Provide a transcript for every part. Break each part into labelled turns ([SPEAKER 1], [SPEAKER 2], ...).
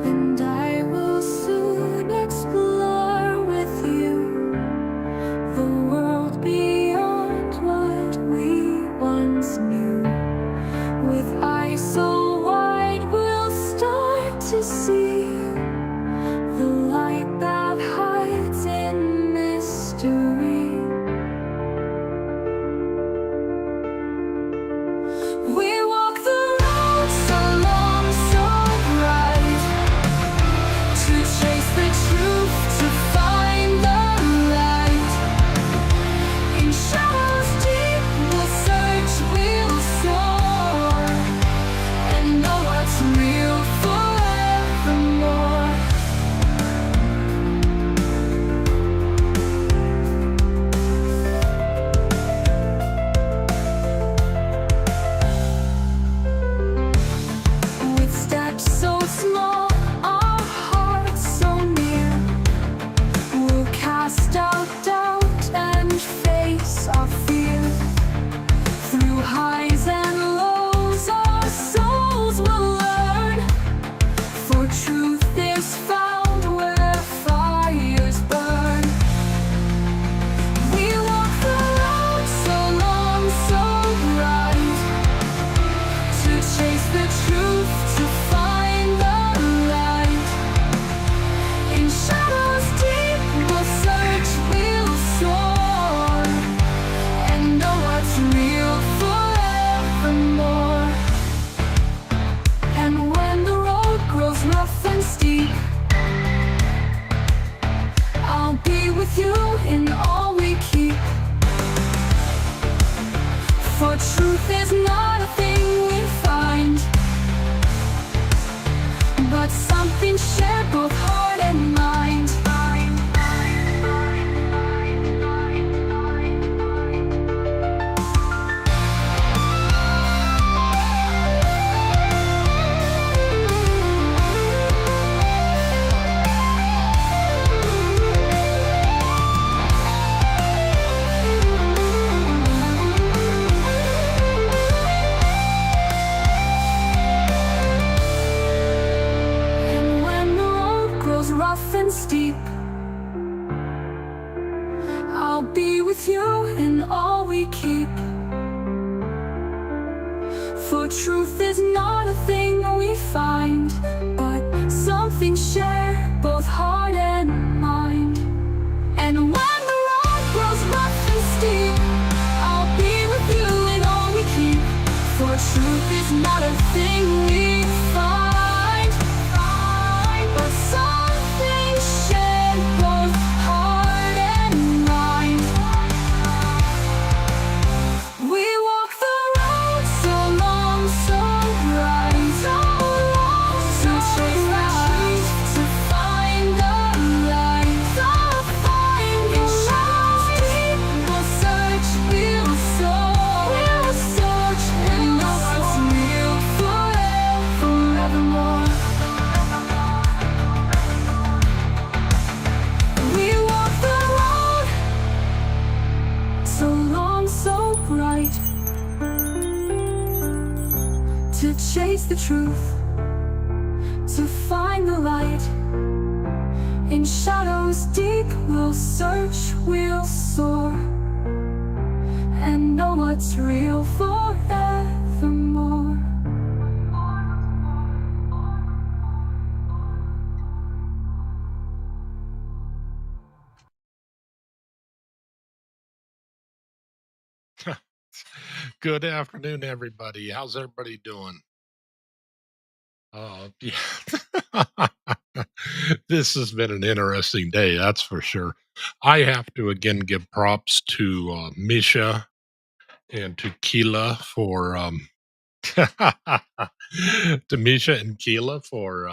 [SPEAKER 1] and I will soon explore with you the world beyond what we once knew. With eyes so wide, we'll start to see the light that hides in mystery. We walk the road so long, so bright, to chase the truth, to find the light. In shadows deep, we'll search, we'll soar, and know what's real forevermore. With steps so small, our hearts so near, we'll cast out doubt and face our fear. Through highs and lows, our souls will learn, for truth is found where fires burn. We walk the road so long, so bright, to chase the truth, to find the light. In shadows deep, we'll search, we'll soar, and know what's real forevermore. And when the road grows rough and steep, I'll be with you in all we keep. For truth is not a thing we find, but something shared, both heart and mind. And when the road grows rough and steep, I'll be with you in all we keep. For truth is not a thing we find, but something shared, both heart and mind. And when the road grows rough and steep, I'll be with you in all we keep. For truth is not a thing we find, but something shared, both heart and mind. We walk the road so long, so bright, to chase the truth, to find the light. In shadows deep, we'll search, we'll soar, and know what's real forevermore. We walk the road so long, so bright, to chase the truth, to find the light. In shadows deep, we'll search, we'll soar, and know what's real forevermore.
[SPEAKER 2] Good afternoon, everybody. How's everybody doing? Yeah. This has been an interesting day, that's for sure. I have to again give props to Misha and to Keela for to Misha and Keela for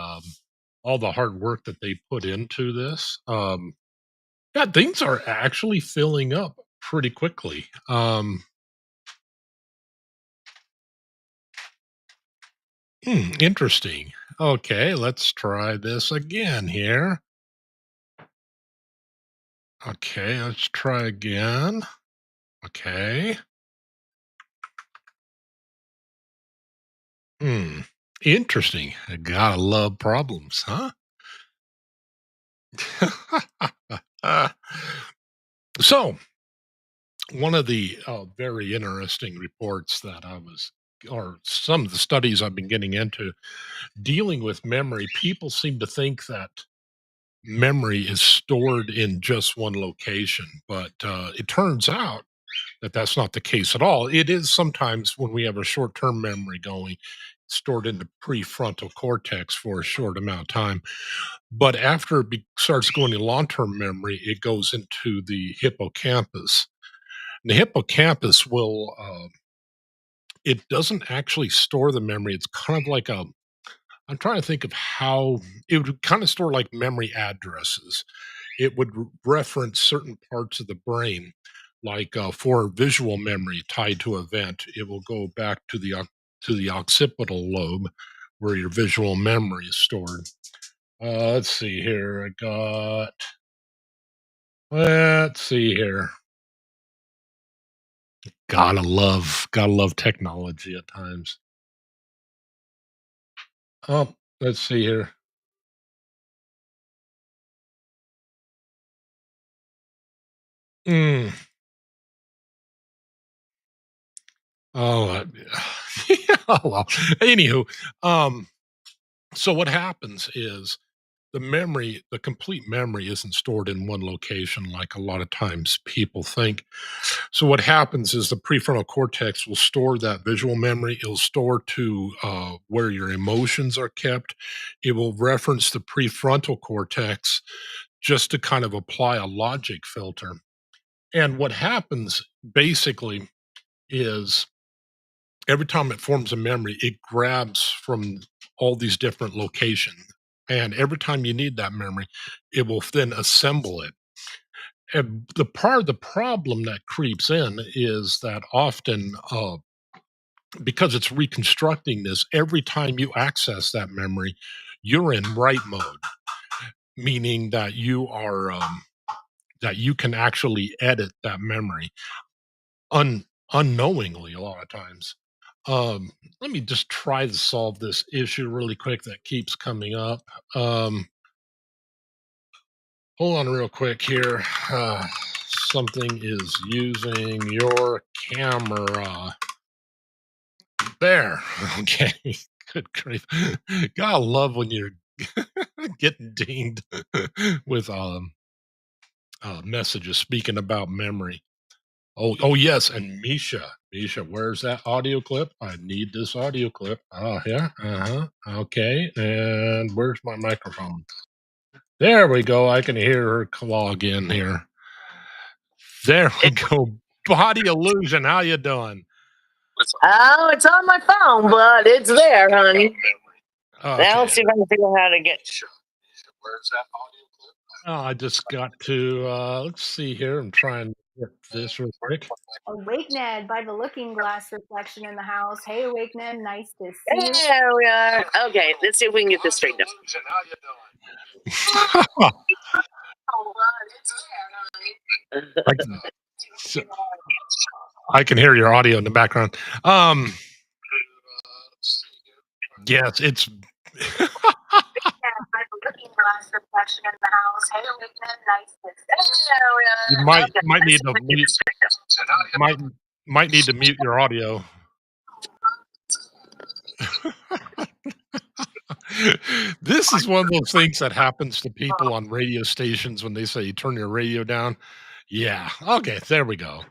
[SPEAKER 2] all the hard work that they put into this. Yeah, things are actually filling up pretty quickly. Interesting. Okay, let's try this again here. Okay, let's try again. Okay. Hmm. Interesting. I gotta love problems, huh? Uh, so, one of the very interesting reports that or some of the studies I've been getting into dealing with memory, people seem to think that memory is stored in just one location, but it turns out that that's not the case at all. It is sometimes when we have a short term memory going, stored in the prefrontal cortex for a short amount of time. But after starts going to long term memory, it goes into the hippocampus. And the hippocampus it doesn't actually store the memory. It's kind of like I'm trying to think of how it would kind of store like memory addresses. It would reference certain parts of the brain, like for visual memory tied to an event, it will go back to to the occipital lobe, where your visual memory is stored. Let's see here. Let's see here. Gotta love technology at times. Let's see here. Mm, oh, yeah, well, anywho, um, so what happens is the complete memory isn't stored in one location like a lot of times people think. So what happens is the prefrontal cortex will store that visual memory. It'll store to where your emotions are kept. It will reference the prefrontal cortex just to kind of apply a logic filter. And what happens basically is every time it forms a memory, it grabs from all these different locations. And every time you need that memory, it will then assemble it. And the part of the problem that creeps in is that often, because it's reconstructing this, every time you access that memory, you're in write mode, meaning that that you can actually edit that memory unknowingly a lot of times. Um, Let me just try to solve this issue really quick that keeps coming up. Um, Hold on real quick here. Something is using your camera. There. Okay. Good grief. Gotta love when you're getting dinged with messages speaking about memory. Oh yes, and Misha, where's that audio clip? I need this audio clip. Oh yeah, okay. And where's my microphone? There we go. I can hear her log in here. There we go. Body illusion. How you doing?
[SPEAKER 3] Oh, it's on my phone, but it's there, honey. Now
[SPEAKER 2] Okay.
[SPEAKER 3] let's see if I can figure out how to get.
[SPEAKER 2] Oh, I just got to let's see here. I'm trying to get this real quick.
[SPEAKER 4] Awakened by the looking glass reflection in the house. Hey, Awakened, nice to see you.
[SPEAKER 3] There we are. Okay, let's see if we can get this straightened
[SPEAKER 2] I can, so- I can hear your audio in the background. Yes, it's
[SPEAKER 4] By the looking glass reflection in the house. Hey, Awakened, nice to see you.
[SPEAKER 2] you might need to mute might might need to mute your audio. This is one of those things that happens to people on radio stations when they say turn your radio down. Yeah. Okay, there we go.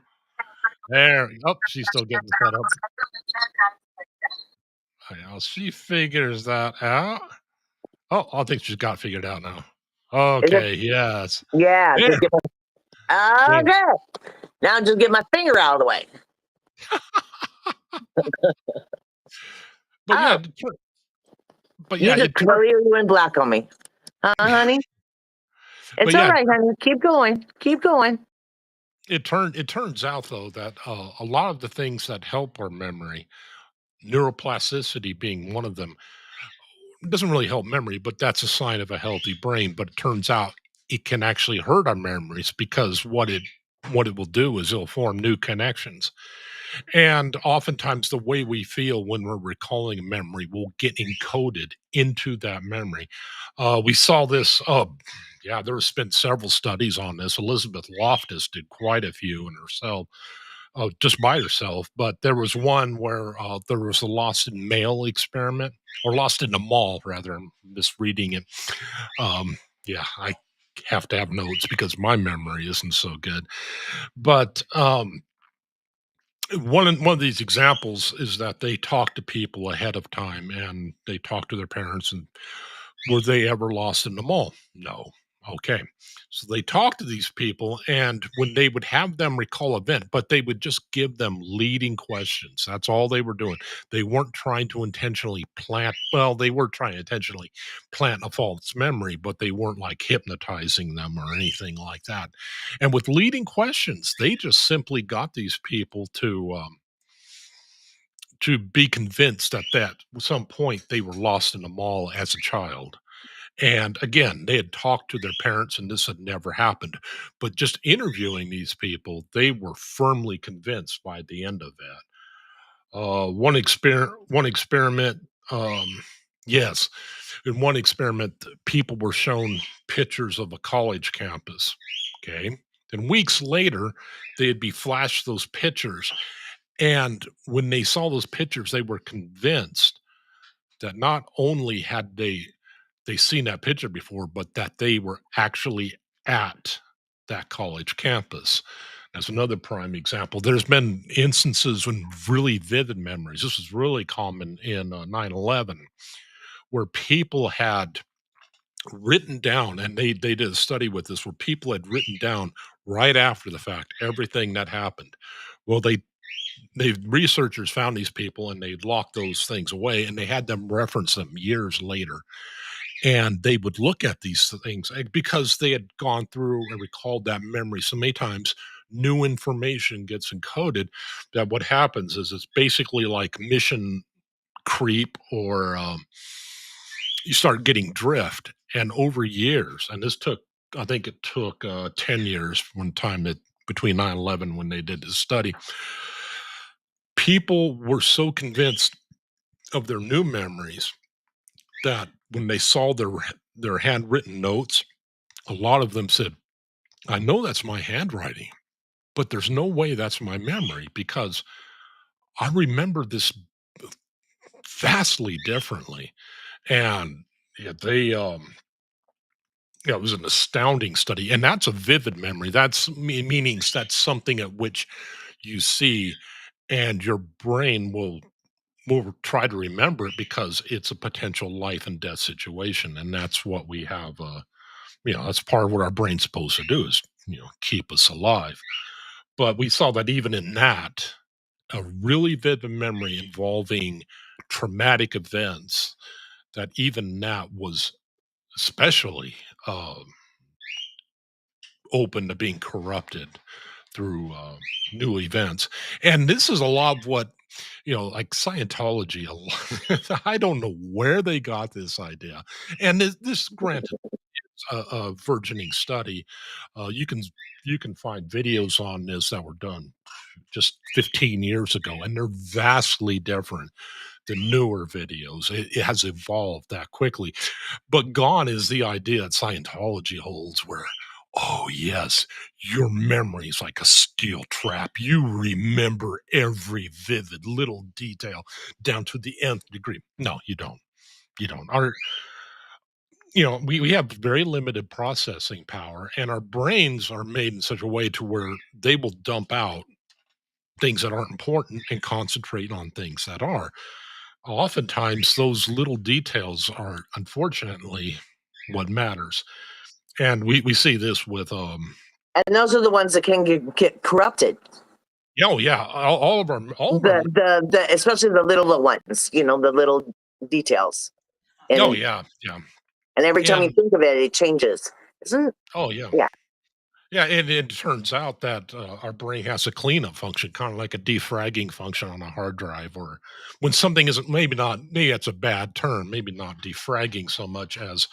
[SPEAKER 2] There. Oh, she's still getting set up. Well, she figures that out. Oh, I think she's got figured out now.
[SPEAKER 3] Is it?
[SPEAKER 2] Okay, yes.
[SPEAKER 3] Yeah,
[SPEAKER 2] There.
[SPEAKER 3] just get
[SPEAKER 2] Yeah.
[SPEAKER 3] okay. Now just get my finger out of the way.
[SPEAKER 2] But
[SPEAKER 3] Oh,
[SPEAKER 2] yeah, but
[SPEAKER 3] you
[SPEAKER 2] yeah,
[SPEAKER 3] just clearly went black on me. Huh, honey?
[SPEAKER 2] but
[SPEAKER 3] It's all
[SPEAKER 2] yeah,
[SPEAKER 3] right, honey. Keep going. Keep going.
[SPEAKER 2] it turns out though that a lot of the things that help our memory, neuroplasticity being one of them, doesn't really help memory, but that's a sign of a healthy brain. But it turns out it can actually hurt our memories because what it will do is it'll form new connections. And oftentimes, the way we feel when we're recalling a memory will get encoded into that memory. We saw this. Yeah, there's been several studies on this. Elizabeth Loftus did quite a few in herself, just by herself. But there was one where there was a lost in mail experiment, or lost in the mall, rather. I'm misreading it. Yeah, I have to have notes because my memory isn't so good. But one of these examples is that they talk to people ahead of time, and they talk to their parents, and were they ever lost in the mall? No. Okay. So they talk to these people, and when they would have them recall event, but they would just give them leading questions. That's all they were doing. They weren't trying to intentionally plant, well, they were trying to intentionally plant a false memory, but they weren't like hypnotizing them or anything like that. And with leading questions, they just simply got these people to be convinced that at some point they were lost in the mall as a child. And again, they had talked to their parents and this had never happened. But just interviewing these people, they were firmly convinced by the end of that. One experiment, yes, in one experiment, people were shown pictures of a college campus. Okay. And weeks later, they'd be flashed those pictures. And when they saw those pictures, they were convinced that not only had they seen that picture before, but that they were actually at that college campus. As another prime example, there's been instances when really vivid memories. This was really common in 9/11, where people had written down, and they did a study with this, where people had written down right after the fact everything that happened. Well, they researchers found these people and they locked those things away, and they had them reference them years later, and they would look at these things because they had gone through and recalled that memory so many times. New information gets encoded, that what happens is it's basically like mission creep, or you start getting drift. And over years, and this took, I think it took 10 years one time, that between 9/11 when they did this study, people were so convinced of their new memories that when they saw their handwritten notes, a lot of them said, "I know that's my handwriting, but there's no way that's my memory because I remember this vastly differently." And yeah, yeah, it was an astounding study, and that's a vivid memory. That's meaning that's something at which you see, and your brain will try to remember it because it's a potential life and death situation, and that's what we have. That's part of what our brain's supposed to do, is keep us alive. But we saw that even in that, a really vivid memory involving traumatic events, that even that was especially open to being corrupted through new events. And this is a lot of what, like Scientology. I don't know where they got this idea. And this granted, a burgeoning study. You can find videos on this that were done just 15 years ago, and they're vastly different than newer videos. It has evolved that quickly. But gone is the idea that Scientology holds, where, oh, yes, your memory is like a steel trap. You remember every vivid little detail down to the nth degree. No, you don't. You don't. We have very limited processing power, and our brains are made in such a way to where they will dump out things that aren't important and concentrate on things that are. Oftentimes, those little details are unfortunately what matters. And we see this with
[SPEAKER 3] And those are the ones that can get corrupted.
[SPEAKER 2] oh yeah, all of our
[SPEAKER 3] The especially the little ones, the little details.
[SPEAKER 2] oh
[SPEAKER 3] And
[SPEAKER 2] yeah, yeah.
[SPEAKER 3] and every time you
[SPEAKER 2] And
[SPEAKER 3] think of it, it changes. Isn't
[SPEAKER 2] oh yeah.
[SPEAKER 3] yeah.
[SPEAKER 2] Yeah, and it turns out that our brain has a cleanup function, kind of like a defragging function on a hard drive, or when something isn't, maybe that's a bad term, maybe not defragging so much as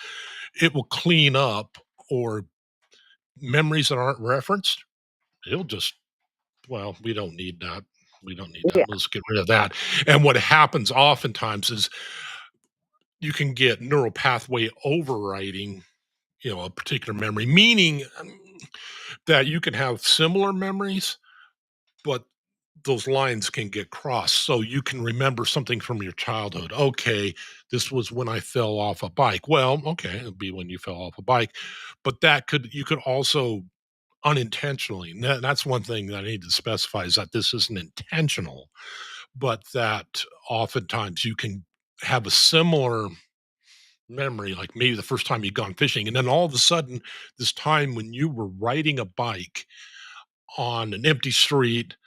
[SPEAKER 2] it will clean up, or memories that aren't referenced. It'll just, well, we don't need that. We don't need that.
[SPEAKER 3] Yeah.
[SPEAKER 2] Let's get rid of that. And what happens oftentimes is you can get neural pathway overriding, a particular memory, meaning that you can have similar memories, but those lines can get crossed. So you can remember something from your childhood. Okay, this was when I fell off a bike. Well, okay, it'd be when you fell off a bike, but you could also unintentionally. And that's one thing that I need to specify is that this isn't intentional, but that oftentimes you can have a similar memory, like maybe the first time you'd gone fishing, and then all of a sudden, this time when you were riding a bike on an empty street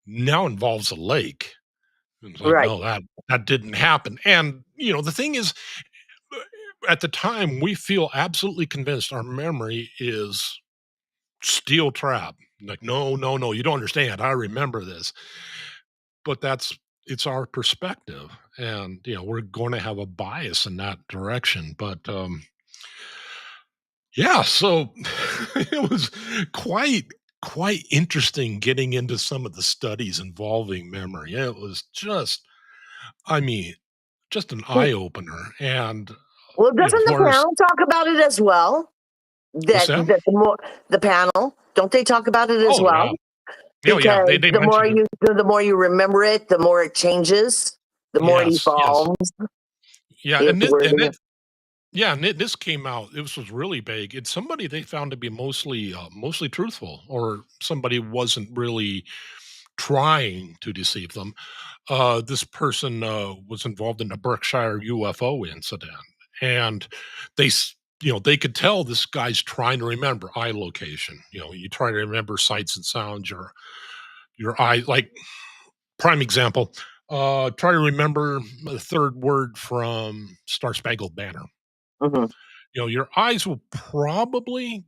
[SPEAKER 2] now involves a lake. And it's like,
[SPEAKER 3] Right.
[SPEAKER 2] no, that didn't happen. And the thing is, at the time, we feel absolutely convinced our memory is steel trap. Like, no, no, no, you don't understand. I remember this. But it's our perspective. And we're going to have a bias in that direction. But yeah, so it was quite interesting getting into some of the studies involving memory. It was just, I mean, just an eye opener. And
[SPEAKER 3] Well, doesn't the
[SPEAKER 2] Florida's
[SPEAKER 3] panel talk about it as well?
[SPEAKER 2] what's
[SPEAKER 3] That
[SPEAKER 2] that?
[SPEAKER 3] that the panel, don't they talk about it as
[SPEAKER 2] Oh
[SPEAKER 3] well?
[SPEAKER 2] yeah, oh yeah.
[SPEAKER 3] Because
[SPEAKER 2] They mentioned it.
[SPEAKER 3] the more you remember it, the more it changes, the more it
[SPEAKER 2] Yes, yes,
[SPEAKER 3] evolves.
[SPEAKER 2] yeah.
[SPEAKER 3] If we're
[SPEAKER 2] Yeah, and this came out. This was really big. It's somebody they found to be mostly truthful, or somebody wasn't really trying to deceive them. This person was involved in a Berkshire UFO incident, and they could tell this guy's trying to remember eye location. You try to remember sights and sounds. Your eye, like prime example. Try to remember the third word from Star Spangled Banner.
[SPEAKER 3] Mhm.
[SPEAKER 2] Your eyes will probably,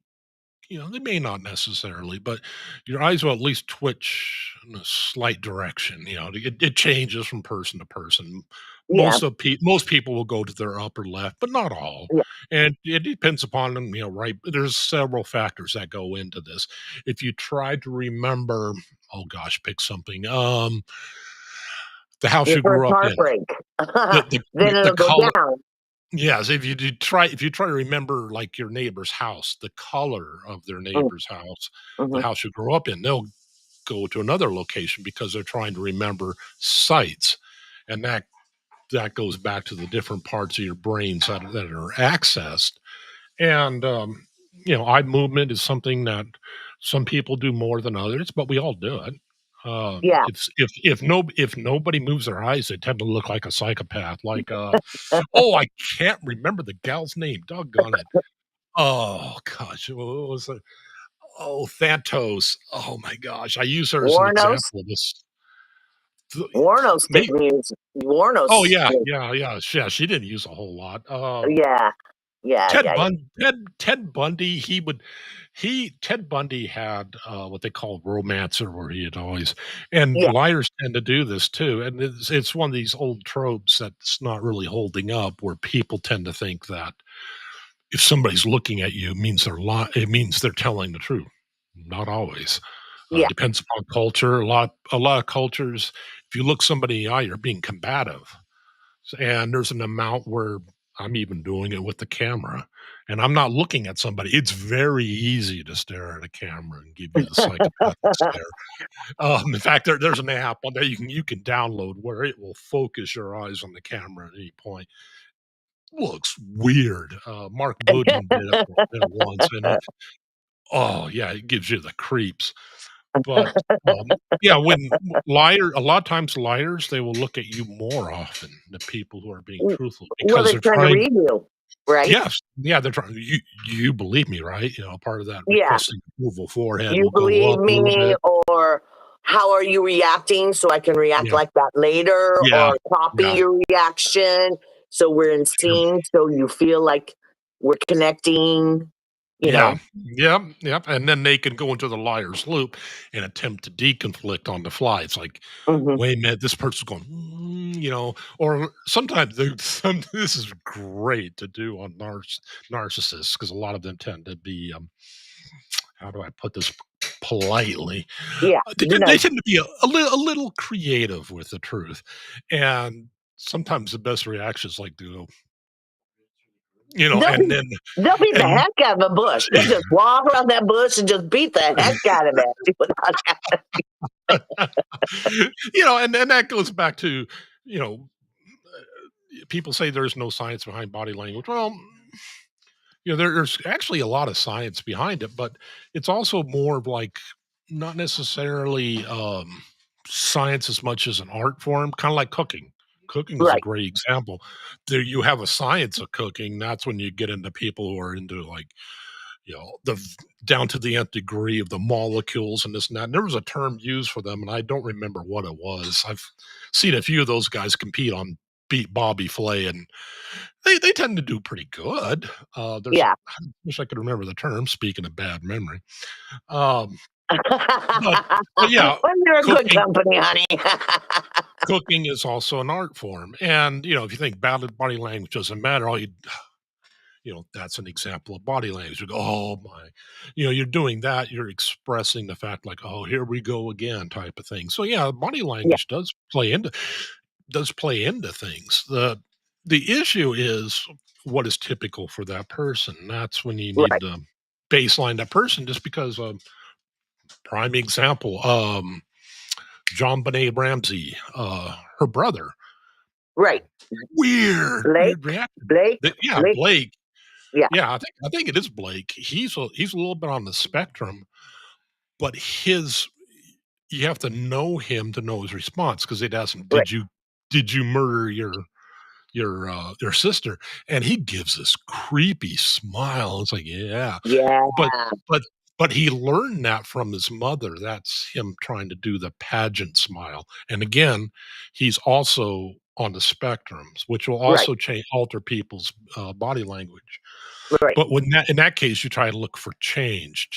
[SPEAKER 2] they may not necessarily, but your eyes will at least twitch in a slight direction. It changes from person to person.
[SPEAKER 3] Yeah,
[SPEAKER 2] Most people will go to their upper left, but not all.
[SPEAKER 3] yeah.
[SPEAKER 2] And it depends upon them, right? There's several factors that go into this. If you try to remember, oh gosh, pick something. The house
[SPEAKER 3] Your
[SPEAKER 2] you
[SPEAKER 3] first
[SPEAKER 2] grew up in,
[SPEAKER 3] heartbreak. Then
[SPEAKER 2] the
[SPEAKER 3] it'll go
[SPEAKER 2] color.
[SPEAKER 3] down.
[SPEAKER 2] Yes, if you try to remember, like, your neighbor's house, the color of their
[SPEAKER 3] Mm,
[SPEAKER 2] neighbor's house, the
[SPEAKER 3] mhm.
[SPEAKER 2] house you grew up in, they'll go to another location because they're trying to remember sights, and that goes back to the different parts of your brains that are accessed. And, eye movement is something that some people do more than others, but we all do it.
[SPEAKER 3] Yeah.
[SPEAKER 2] If nobody moves their eyes, they tend to look like a psychopath, like, oh, I can't remember the gal's name, doggone it. Oh gosh, what was it? Oh, Thantos. Oh my gosh, I use her as an
[SPEAKER 3] Warnos.
[SPEAKER 2] example of this. Th
[SPEAKER 3] Warnos
[SPEAKER 2] me
[SPEAKER 3] didn't use
[SPEAKER 2] Oh,
[SPEAKER 3] Warnos.
[SPEAKER 2] yeah, yeah, yeah, she didn't use a whole lot.
[SPEAKER 3] Yeah. Yeah,
[SPEAKER 2] Ted
[SPEAKER 3] yeah, yeah.
[SPEAKER 2] Bun Ted Bundy, Ted Bundy had, what they call romancer, where he had always, and
[SPEAKER 3] Yeah.
[SPEAKER 2] liars tend to do this too, and it's one of these old tropes that's not really holding up, where people tend to think that if somebody's looking at you, it means they're telling the truth. Not always.
[SPEAKER 3] Yeah.
[SPEAKER 2] Depends upon culture. A lot of cultures, if you look somebody in the eye, you're being combative. And there's an amount where I'm even doing it with the camera, and I'm not looking at somebody. It's very easy to stare at a camera and give you the psychopathic stare. In fact, there's an app on there you can download where it will focus your eyes on the camera at any point. Looks weird. Mark Boodman did it once, and oh yeah, it gives you the creeps. But yeah, a lot of times liars, they will look at you more often than people who are being
[SPEAKER 3] Mm,
[SPEAKER 2] truthful
[SPEAKER 3] well,
[SPEAKER 2] because
[SPEAKER 3] they're
[SPEAKER 2] they're
[SPEAKER 3] trying to
[SPEAKER 2] trying.
[SPEAKER 3] read you, right?
[SPEAKER 2] Yes, yeah, they're trying. You believe me, right? Part of that
[SPEAKER 3] Yeah.
[SPEAKER 2] requesting approval forehead
[SPEAKER 3] You
[SPEAKER 2] will go
[SPEAKER 3] believe
[SPEAKER 2] up a little
[SPEAKER 3] me,
[SPEAKER 2] bit.
[SPEAKER 3] or how are you reacting so I can react
[SPEAKER 2] Yeah,
[SPEAKER 3] like that later,
[SPEAKER 2] yeah,
[SPEAKER 3] or copy
[SPEAKER 2] yeah,
[SPEAKER 3] your reaction so we're in
[SPEAKER 2] sure.
[SPEAKER 3] sync, so you feel like we're connecting, you
[SPEAKER 2] Yeah,
[SPEAKER 3] know?
[SPEAKER 2] yep, yep, and then they can go into the liar's loop and attempt to deconflict on the fly. It's like,
[SPEAKER 3] Mhm.
[SPEAKER 2] "Wait a minute, this person's going, or sometimes this is great to do on narcissists, because a lot of them tend to be, how do I put this politely.
[SPEAKER 3] Yeah, be
[SPEAKER 2] They
[SPEAKER 3] nice.
[SPEAKER 2] tend to be a little creative with the truth, and sometimes the best reaction is like to go,
[SPEAKER 3] They'll
[SPEAKER 2] and
[SPEAKER 3] be
[SPEAKER 2] then
[SPEAKER 3] they'll beat the
[SPEAKER 2] and
[SPEAKER 3] heck out of a bush. They'll just walk around that bush and just beat the heck out of it without
[SPEAKER 2] and that goes back to, you know, people say there's no science behind body language. Well, there's actually a lot of science behind it, but it's also more of like not necessarily science as much as an art form, kind of like cooking. Cooking is a
[SPEAKER 3] right.
[SPEAKER 2] great example. There you have a science of cooking. That's when you get into people who are into like, down to the nth degree of the molecules and this and that. And there was a term used for them, and I don't remember what it was. I've seen a few of those guys compete on Beat Bobby Flay, and they tend to do pretty good.
[SPEAKER 3] Yeah.
[SPEAKER 2] I wish I could remember the term. Speaking of bad memory, um, but yeah,
[SPEAKER 3] Well, you're a good
[SPEAKER 2] cooking
[SPEAKER 3] company, honey.
[SPEAKER 2] cooking is also an art form, and if you think body language doesn't matter, that's an example of body language. You go, oh my, you're doing that. You're expressing the fact, like, oh, here we go again, type of thing. So yeah, body
[SPEAKER 3] Yeah,
[SPEAKER 2] language does play into things. The issue is what is typical for that person. That's when you need
[SPEAKER 3] right,
[SPEAKER 2] to baseline that person. Just because, prime example, John Benet Ramsey, her brother,
[SPEAKER 3] right. Blake,
[SPEAKER 2] weird reaction.
[SPEAKER 3] Blake,
[SPEAKER 2] Yeah,
[SPEAKER 3] Blake.
[SPEAKER 2] Blake.
[SPEAKER 3] Yeah,
[SPEAKER 2] Yeah, I think it is Blake. He's a little bit on the spectrum, but his you have to know him to know his response, because they'd ask him,
[SPEAKER 3] right.
[SPEAKER 2] "Did you murder your sister?" And he gives this creepy smile. It's like, "Yeah."
[SPEAKER 3] Yeah,
[SPEAKER 2] But but but he learned that from his mother. That's him trying to do the pageant smile. And again, he's also on the spectrums, which will
[SPEAKER 3] right,
[SPEAKER 2] also alter people's body language.
[SPEAKER 3] right.
[SPEAKER 2] But in that case, you try to look for change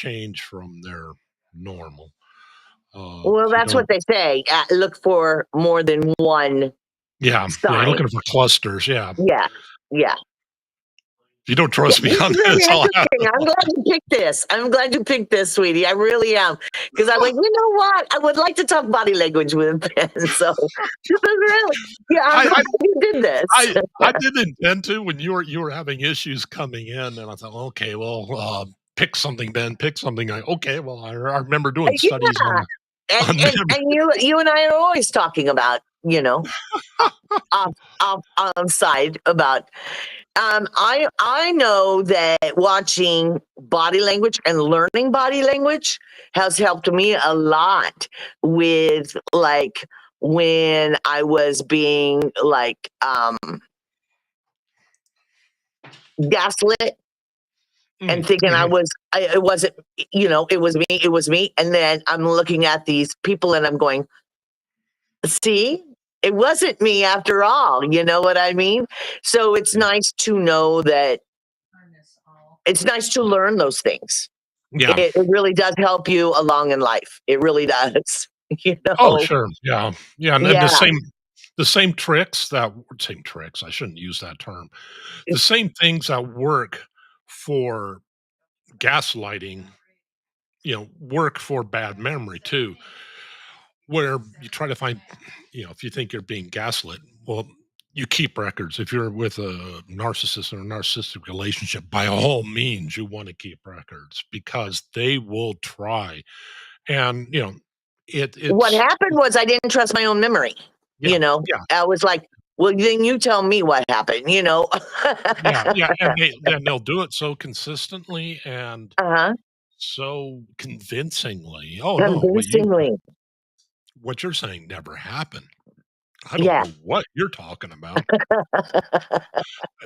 [SPEAKER 2] from their normal.
[SPEAKER 3] Well,
[SPEAKER 2] You
[SPEAKER 3] that's what
[SPEAKER 2] don't.
[SPEAKER 3] they say. Look for more than one
[SPEAKER 2] Yeah, you're
[SPEAKER 3] sign.
[SPEAKER 2] looking for clusters. Yeah,
[SPEAKER 3] Yeah, yeah.
[SPEAKER 2] if you don't
[SPEAKER 3] Yeah,
[SPEAKER 2] trust me
[SPEAKER 3] this
[SPEAKER 2] on
[SPEAKER 3] is really
[SPEAKER 2] this, I'll have
[SPEAKER 3] interesting. I'm glad you picked this. I'm glad you picked this, sweetie. I really am. Because I'm like, you know what? I would like to talk body language with Ben. So this is really, yeah, I'm
[SPEAKER 2] I
[SPEAKER 3] glad you did this.
[SPEAKER 2] I didn't intend to when you were having issues coming in, and I thought, okay, well, pick something, Ben, pick something. Okay, well, I remember doing studies
[SPEAKER 3] Yeah,
[SPEAKER 2] on memory.
[SPEAKER 3] and you and I are always talking about, off on side about. I know that watching body language and learning body language has helped me a lot with like when I was being like gaslit and thinking
[SPEAKER 2] Mhm.
[SPEAKER 3] it wasn't, it was me. And then I'm looking at these people and I'm going, see, it wasn't me after all. You know what I mean? So it's
[SPEAKER 2] Yeah,
[SPEAKER 3] nice to know that it's nice to learn those things.
[SPEAKER 2] yeah.
[SPEAKER 3] It really does help you along in life. It really does. You
[SPEAKER 2] Oh,
[SPEAKER 3] know?
[SPEAKER 2] sure. Yeah, yeah. And then the
[SPEAKER 3] Yeah.
[SPEAKER 2] same tricks that same tricks. I shouldn't use that term. The same things that work for gaslighting, work for bad memory too. Where you try to find, if you think you're being gaslit, well, you keep records. If you're with a narcissist or a narcissistic relationship, by all means, you want to keep records, because they will try. And,
[SPEAKER 3] What
[SPEAKER 2] it's,
[SPEAKER 3] happened was I didn't trust my own memory.
[SPEAKER 2] yeah, yeah,
[SPEAKER 3] I was like, well, then you tell me what happened.
[SPEAKER 2] yeah, yeah. And they'll do it so consistently and
[SPEAKER 3] Uh-huh.
[SPEAKER 2] so convincingly. Oh, no,
[SPEAKER 3] Convincingly.
[SPEAKER 2] what you're saying never happened. I don't
[SPEAKER 3] Yeah.
[SPEAKER 2] know what you're talking about.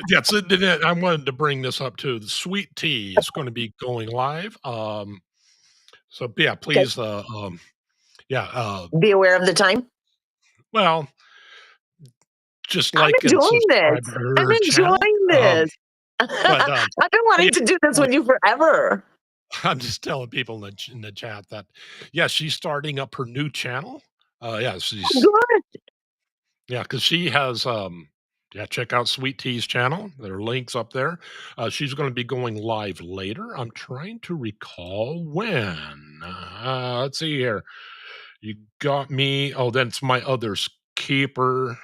[SPEAKER 2] Yeah, so I wanted to bring this up too. The sweet tea is going to be going live. So yeah,
[SPEAKER 3] Okay.
[SPEAKER 2] please, yeah,
[SPEAKER 3] Be aware of the time.
[SPEAKER 2] well, just
[SPEAKER 3] I'm
[SPEAKER 2] like and
[SPEAKER 3] enjoying this.
[SPEAKER 2] subscribe to
[SPEAKER 3] I'm
[SPEAKER 2] her channel.
[SPEAKER 3] enjoying this.
[SPEAKER 2] But
[SPEAKER 3] I've been
[SPEAKER 2] yeah,
[SPEAKER 3] wanting to do this
[SPEAKER 2] uh,
[SPEAKER 3] with you forever.
[SPEAKER 2] I'm just telling people in the chat that yeah, she's starting up her new channel. Yeah,
[SPEAKER 3] Good.
[SPEAKER 2] because she has Yeah, check out Sweet Tea's channel. There are links up there. She's going to be going live later. I'm trying to recall when. Let's see here. You got me. Oh, then it's my other's keeper,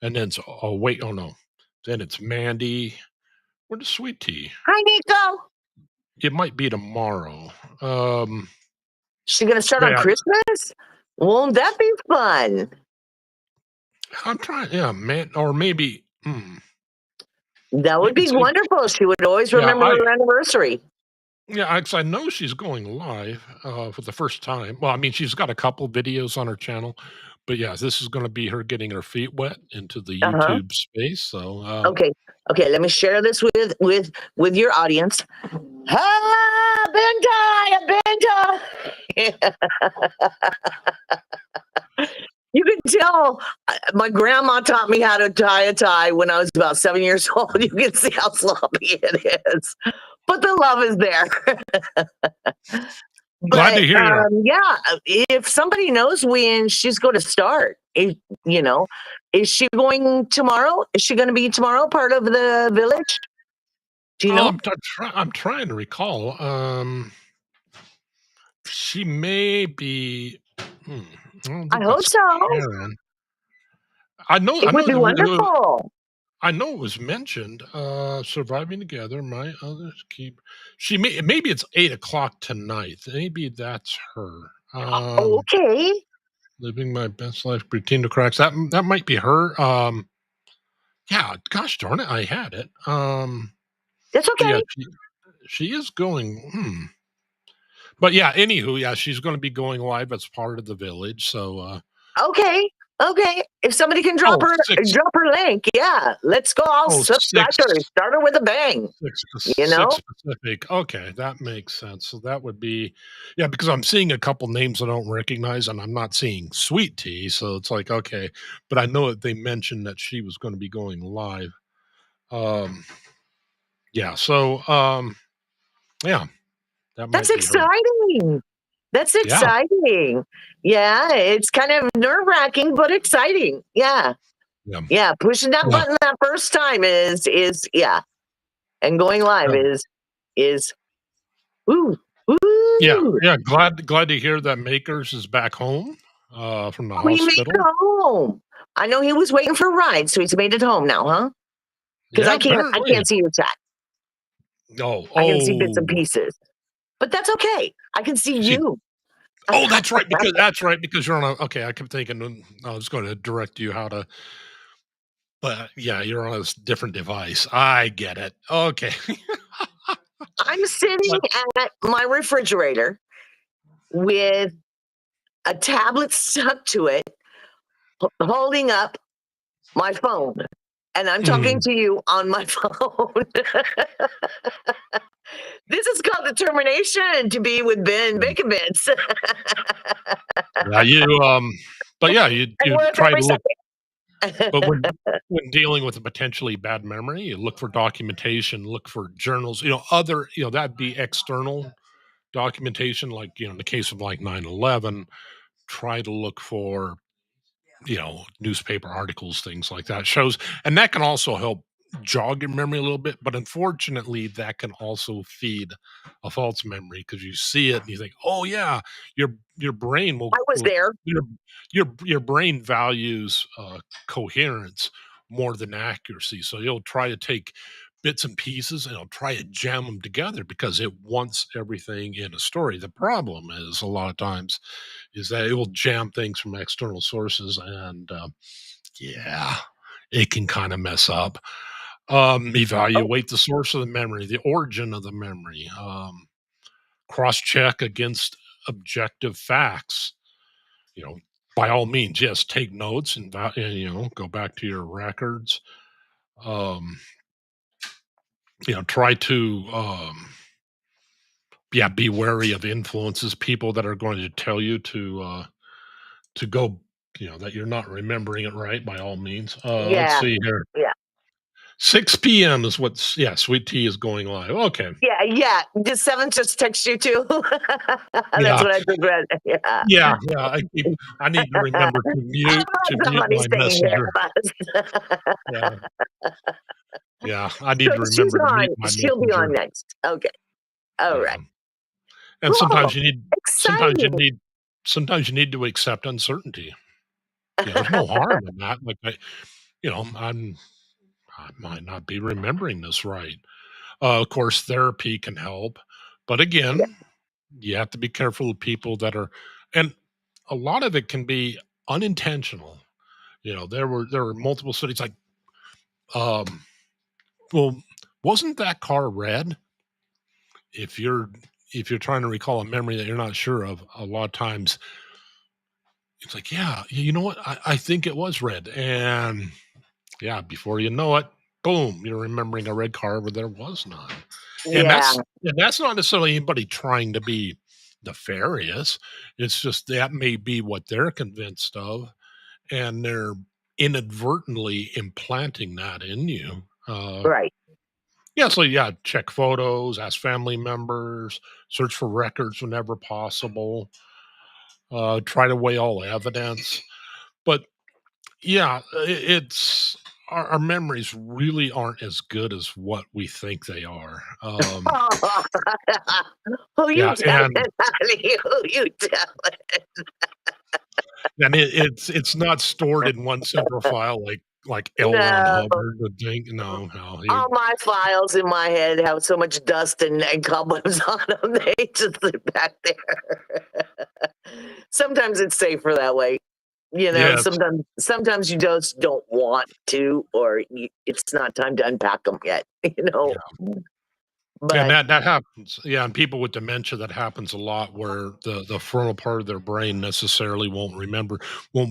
[SPEAKER 2] and then it's oh wait, oh no, then it's Mandy. Where's Sweet Tea?
[SPEAKER 3] Hi, Nico.
[SPEAKER 2] It might be tomorrow.
[SPEAKER 3] She gonna start on
[SPEAKER 2] Yeah,
[SPEAKER 3] Christmas? Won't that be fun?
[SPEAKER 2] I'm trying. Yeah, man, or maybe.
[SPEAKER 3] That would
[SPEAKER 2] Maybe
[SPEAKER 3] be
[SPEAKER 2] it's
[SPEAKER 3] wonderful. She would always
[SPEAKER 2] yeah.
[SPEAKER 3] remember her anniversary.
[SPEAKER 2] Yeah, 'cause I know she's going live, for the first time. Well, I mean, she's got a couple videos on her channel, but yeah, this is gonna be her getting her feet wet into the
[SPEAKER 3] Uh-huh.
[SPEAKER 2] YouTube space, so,
[SPEAKER 3] Okay. Okay, let me share this with your audience. Ah, Benta, You can tell my grandma taught me how to tie a tie when I was about 7 years old. You can see how sloppy it is, but the love is there.
[SPEAKER 2] glad
[SPEAKER 3] But
[SPEAKER 2] to hear you.
[SPEAKER 3] yeah, if somebody knows when she's going to start, you know, is she going tomorrow? Is she going to be tomorrow part of the village? Do you
[SPEAKER 2] Oh,
[SPEAKER 3] know?
[SPEAKER 2] I'm trying to recall, she may be I don't
[SPEAKER 3] I
[SPEAKER 2] think
[SPEAKER 3] hope
[SPEAKER 2] that's
[SPEAKER 3] so.
[SPEAKER 2] Karen.
[SPEAKER 3] It would be wonderful.
[SPEAKER 2] I know it was mentioned, surviving together, my others keep maybe it's 8 o'clock tonight, maybe that's her,
[SPEAKER 3] Okay,
[SPEAKER 2] living my best life, pretend to cracks, that might be her, yeah, gosh darn it, I had it,
[SPEAKER 3] that's
[SPEAKER 2] but yeah,
[SPEAKER 3] okay.
[SPEAKER 2] she is going, but yeah, anywho, yeah, she's gonna be going live as part of the village, so,
[SPEAKER 3] Okay, okay. If somebody can
[SPEAKER 2] oh,
[SPEAKER 3] drop her link, yeah, let's go all
[SPEAKER 2] oh,
[SPEAKER 3] subscribe to her. Start her with a bang. You
[SPEAKER 2] 6
[SPEAKER 3] know,
[SPEAKER 2] specific. Okay, that makes sense. So that would be yeah, because I'm seeing a couple names I don't recognize, and I'm not seeing Sweet Tea, so it's like, okay, but I know that they mentioned that she was gonna be going live. Um, yeah, so, yeah, that
[SPEAKER 3] that's
[SPEAKER 2] might be her.
[SPEAKER 3] exciting. That's
[SPEAKER 2] Yeah,
[SPEAKER 3] exciting. Yeah, it's kind of nerve wracking, but exciting. Yeah,
[SPEAKER 2] yeah,
[SPEAKER 3] yeah. Pushing that
[SPEAKER 2] yeah,
[SPEAKER 3] button that first time is yeah, and going live
[SPEAKER 2] yeah,
[SPEAKER 3] is woo
[SPEAKER 2] yeah,
[SPEAKER 3] woo.
[SPEAKER 2] yeah, glad to hear that Makers is back home, from the
[SPEAKER 3] Oh, he made it
[SPEAKER 2] hospital.
[SPEAKER 3] home. I know he was waiting for a ride, so he's made it home now, huh? Because
[SPEAKER 2] Yeah,
[SPEAKER 3] I
[SPEAKER 2] apparently.
[SPEAKER 3] can't see your chat.
[SPEAKER 2] Oh,
[SPEAKER 3] I can see bits and
[SPEAKER 2] oh,
[SPEAKER 3] pieces, but that's okay. I can see
[SPEAKER 2] see
[SPEAKER 3] you.
[SPEAKER 2] oh, that's right, because you're on a okay, I kept thinking, I was gonna direct you how to but, yeah, you're on a different device. I get it. Okay.
[SPEAKER 3] I'm sitting
[SPEAKER 2] But
[SPEAKER 3] at my refrigerator with a tablet stuck to it, holding up my phone, and I'm talking
[SPEAKER 2] mm,
[SPEAKER 3] to you on my phone. This is called determination to be with Ben
[SPEAKER 2] mm.
[SPEAKER 3] Bickovitz.
[SPEAKER 2] Yeah, but, yeah,
[SPEAKER 3] And
[SPEAKER 2] you
[SPEAKER 3] worth
[SPEAKER 2] try
[SPEAKER 3] every
[SPEAKER 2] to look
[SPEAKER 3] second.
[SPEAKER 2] but when dealing with a potentially bad memory, you look for documentation, look for journals, other that'd be external documentation, like, in the case of, like, 9/11, try to look for newspaper articles, things like that. Shows, and that can also help jog your memory a little bit. But unfortunately, that can also feed a false memory because you see it and you think, "Oh yeah," your brain
[SPEAKER 3] I was
[SPEAKER 2] will
[SPEAKER 3] there.
[SPEAKER 2] your brain values coherence more than accuracy. So you'll try to take bits and pieces and it'll try to jam them together because it wants everything in a story. The problem is a lot of times is that it will jam things from external sources and yeah, it can kind of mess up.
[SPEAKER 3] Oh,
[SPEAKER 2] Evaluate the source of the memory, the origin of the memory, cross check against objective facts. you know by all means, yes, take notes and go back to your records. um Try to yeah, be wary of influences, people that are going to tell you to go, that you're not remembering it right, by all means. Let's
[SPEAKER 3] yeah,
[SPEAKER 2] see here.
[SPEAKER 3] yeah.
[SPEAKER 2] 6 p.m. is what's yeah, sweet tea is going live. Okay.
[SPEAKER 3] Yeah, yeah. Did Seven just text you too? That's
[SPEAKER 2] Yeah.
[SPEAKER 3] what I just read. Yeah.
[SPEAKER 2] Yeah, yeah. I need to remember
[SPEAKER 3] How
[SPEAKER 2] to
[SPEAKER 3] about
[SPEAKER 2] mute
[SPEAKER 3] somebody
[SPEAKER 2] my
[SPEAKER 3] staying here
[SPEAKER 2] messenger.
[SPEAKER 3] with us?
[SPEAKER 2] Yeah. Yeah. I
[SPEAKER 3] So
[SPEAKER 2] need to
[SPEAKER 3] she's
[SPEAKER 2] remember to
[SPEAKER 3] on.
[SPEAKER 2] mute my
[SPEAKER 3] She'll be on
[SPEAKER 2] messenger.
[SPEAKER 3] next. Okay. All right.
[SPEAKER 2] Yeah. And
[SPEAKER 3] Cool.
[SPEAKER 2] sometimes you
[SPEAKER 3] Exciting.
[SPEAKER 2] need sometimes you need to accept uncertainty. There's no harm in that. Like I might not be remembering this right. Of course, therapy can help, but
[SPEAKER 3] Yeah.
[SPEAKER 2] again, you have to be careful of people that are, and a lot of it can be unintentional. There were multiple studies like, um, well, wasn't that car red? If you're if you're trying to recall a memory that you're not sure of, a lot of times it's like, yeah, you know what? I think it was red, and yeah, before you know it, boom, you're remembering a red car where there was none. And
[SPEAKER 3] Yeah.
[SPEAKER 2] that's not necessarily anybody trying to be nefarious. It's just that may be what they're convinced of, and they're inadvertently implanting that in you.
[SPEAKER 3] Right.
[SPEAKER 2] Yeah, so yeah, check photos, ask family members, search for records whenever possible, try to weigh all evidence. But yeah, it's our memories really aren't as good as what we think they are.
[SPEAKER 3] Who you
[SPEAKER 2] Yeah,
[SPEAKER 3] telling, honey? Who you telling?
[SPEAKER 2] it's not stored in one central file like L. Ron
[SPEAKER 3] No.
[SPEAKER 2] Hubbard would think. No, no,
[SPEAKER 3] All my files in my head have so much dust and cobwebs on them. They just sit back there. Sometimes it's safer that way.
[SPEAKER 2] yeah,
[SPEAKER 3] Sometimes you just don't want to, or it's not time to unpack them yet.
[SPEAKER 2] yeah. And
[SPEAKER 3] But
[SPEAKER 2] that happens. Yeah, and people with dementia, that happens a lot where the frontal part of their brain necessarily won't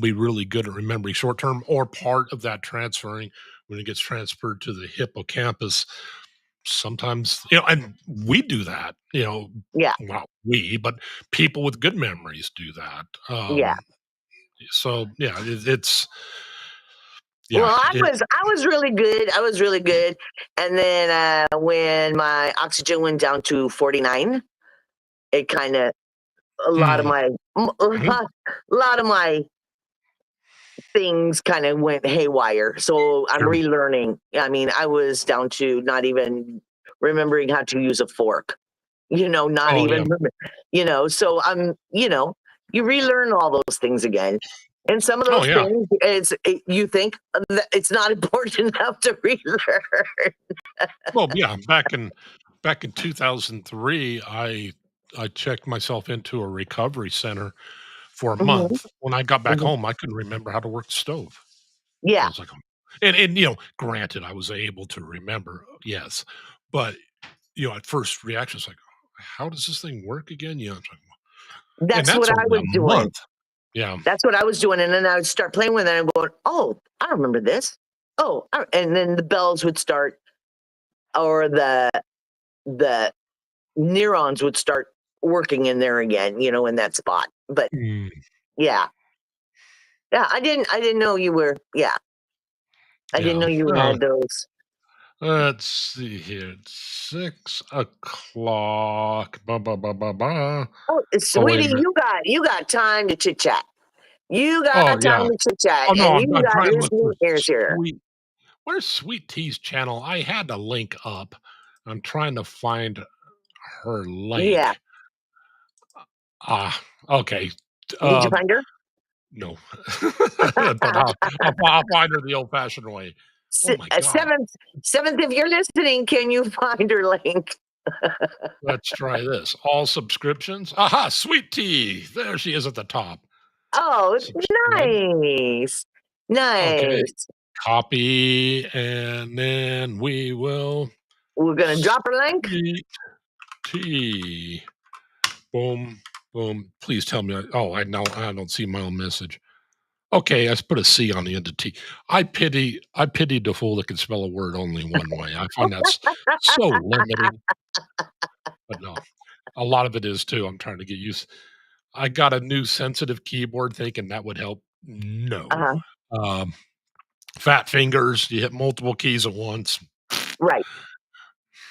[SPEAKER 2] be really good at remembering short term, or part of that transferring when it gets transferred to the hippocampus. Sometimes, and we do that,
[SPEAKER 3] yeah,
[SPEAKER 2] not we, but people with good memories do that.
[SPEAKER 3] yeah.
[SPEAKER 2] So yeah, it's
[SPEAKER 3] Well,
[SPEAKER 2] yeah,
[SPEAKER 3] I was really good. I was really good. And then when my oxygen went down to 49, it kind of a lot of
[SPEAKER 2] mm,
[SPEAKER 3] my
[SPEAKER 2] mhm.
[SPEAKER 3] a lot of my things kind of went haywire. So I'm
[SPEAKER 2] Sure.
[SPEAKER 3] relearning. I mean, I was down to not even remembering how to use a fork. Not
[SPEAKER 2] Oh
[SPEAKER 3] even
[SPEAKER 2] yeah.
[SPEAKER 3] so you relearn all those things again. And some of
[SPEAKER 2] Oh
[SPEAKER 3] those
[SPEAKER 2] yeah.
[SPEAKER 3] things you think that it's not important enough to relearn.
[SPEAKER 2] Well, yeah. Back in 2003, I checked myself into a recovery center for a
[SPEAKER 3] Mhm,
[SPEAKER 2] month. When I got back
[SPEAKER 3] mhm.
[SPEAKER 2] home, I couldn't remember how to work the stove. I
[SPEAKER 3] Yeah,
[SPEAKER 2] was like, granted, I was able to remember, yes, but at first reaction, it's like, how does this thing work again? It's like, and
[SPEAKER 3] that's
[SPEAKER 2] that's
[SPEAKER 3] what I
[SPEAKER 2] only
[SPEAKER 3] was
[SPEAKER 2] a
[SPEAKER 3] doing.
[SPEAKER 2] month. Yeah.
[SPEAKER 3] That's what I was doing. And then I would start playing with it and going, oh, I remember this. Oh, and then the bells would start, or the neurons would start working in there again, in that spot. But
[SPEAKER 2] Mm,
[SPEAKER 3] yeah, yeah, I didn't know you were, yeah, I didn't
[SPEAKER 2] yeah.
[SPEAKER 3] know you had those.
[SPEAKER 2] Let's see here. It's 6 o'clock. Ba, ba, ba, ba, ba.
[SPEAKER 3] Oh,
[SPEAKER 2] Oh, wait a
[SPEAKER 3] sweetie,
[SPEAKER 2] minute.
[SPEAKER 3] you got time to chit chat. You
[SPEAKER 2] Oh,
[SPEAKER 3] got time
[SPEAKER 2] yeah.
[SPEAKER 3] to chit chat,
[SPEAKER 2] Oh, no,
[SPEAKER 3] and
[SPEAKER 2] I'm,
[SPEAKER 3] you
[SPEAKER 2] I'm
[SPEAKER 3] got
[SPEAKER 2] trying to look for
[SPEAKER 3] listening ears here.
[SPEAKER 2] Where's Sweet Tea's channel? I had a link up. I'm trying to find her
[SPEAKER 3] Yeah,
[SPEAKER 2] link. Ah, okay.
[SPEAKER 3] did you
[SPEAKER 2] Uh,
[SPEAKER 3] find her?
[SPEAKER 2] no, but I'll find her the old-fashioned way. Oh my god.
[SPEAKER 3] Seventh, if you're listening, can you find her link?
[SPEAKER 2] Let's try this. All subscriptions. Aha, Sweet Tea. There she is at the top.
[SPEAKER 3] Oh,
[SPEAKER 2] Subscribe.
[SPEAKER 3] nice,
[SPEAKER 2] Okay.
[SPEAKER 3] nice.
[SPEAKER 2] Copy, and then we will
[SPEAKER 3] We're gonna drop her link.
[SPEAKER 2] Sweet Tea. Boom, boom. Please tell me. I don't see my own message. Okay, I put a C on the end of T. I pity the fool that can spell a word only one way. I find that's so limiting. But no, a lot of it is too. I'm trying to get used. I got a new sensitive keyboard thinking that would help. No.
[SPEAKER 3] Uh-huh.
[SPEAKER 2] Um, Fat fingers, you hit multiple keys at once.
[SPEAKER 3] Right.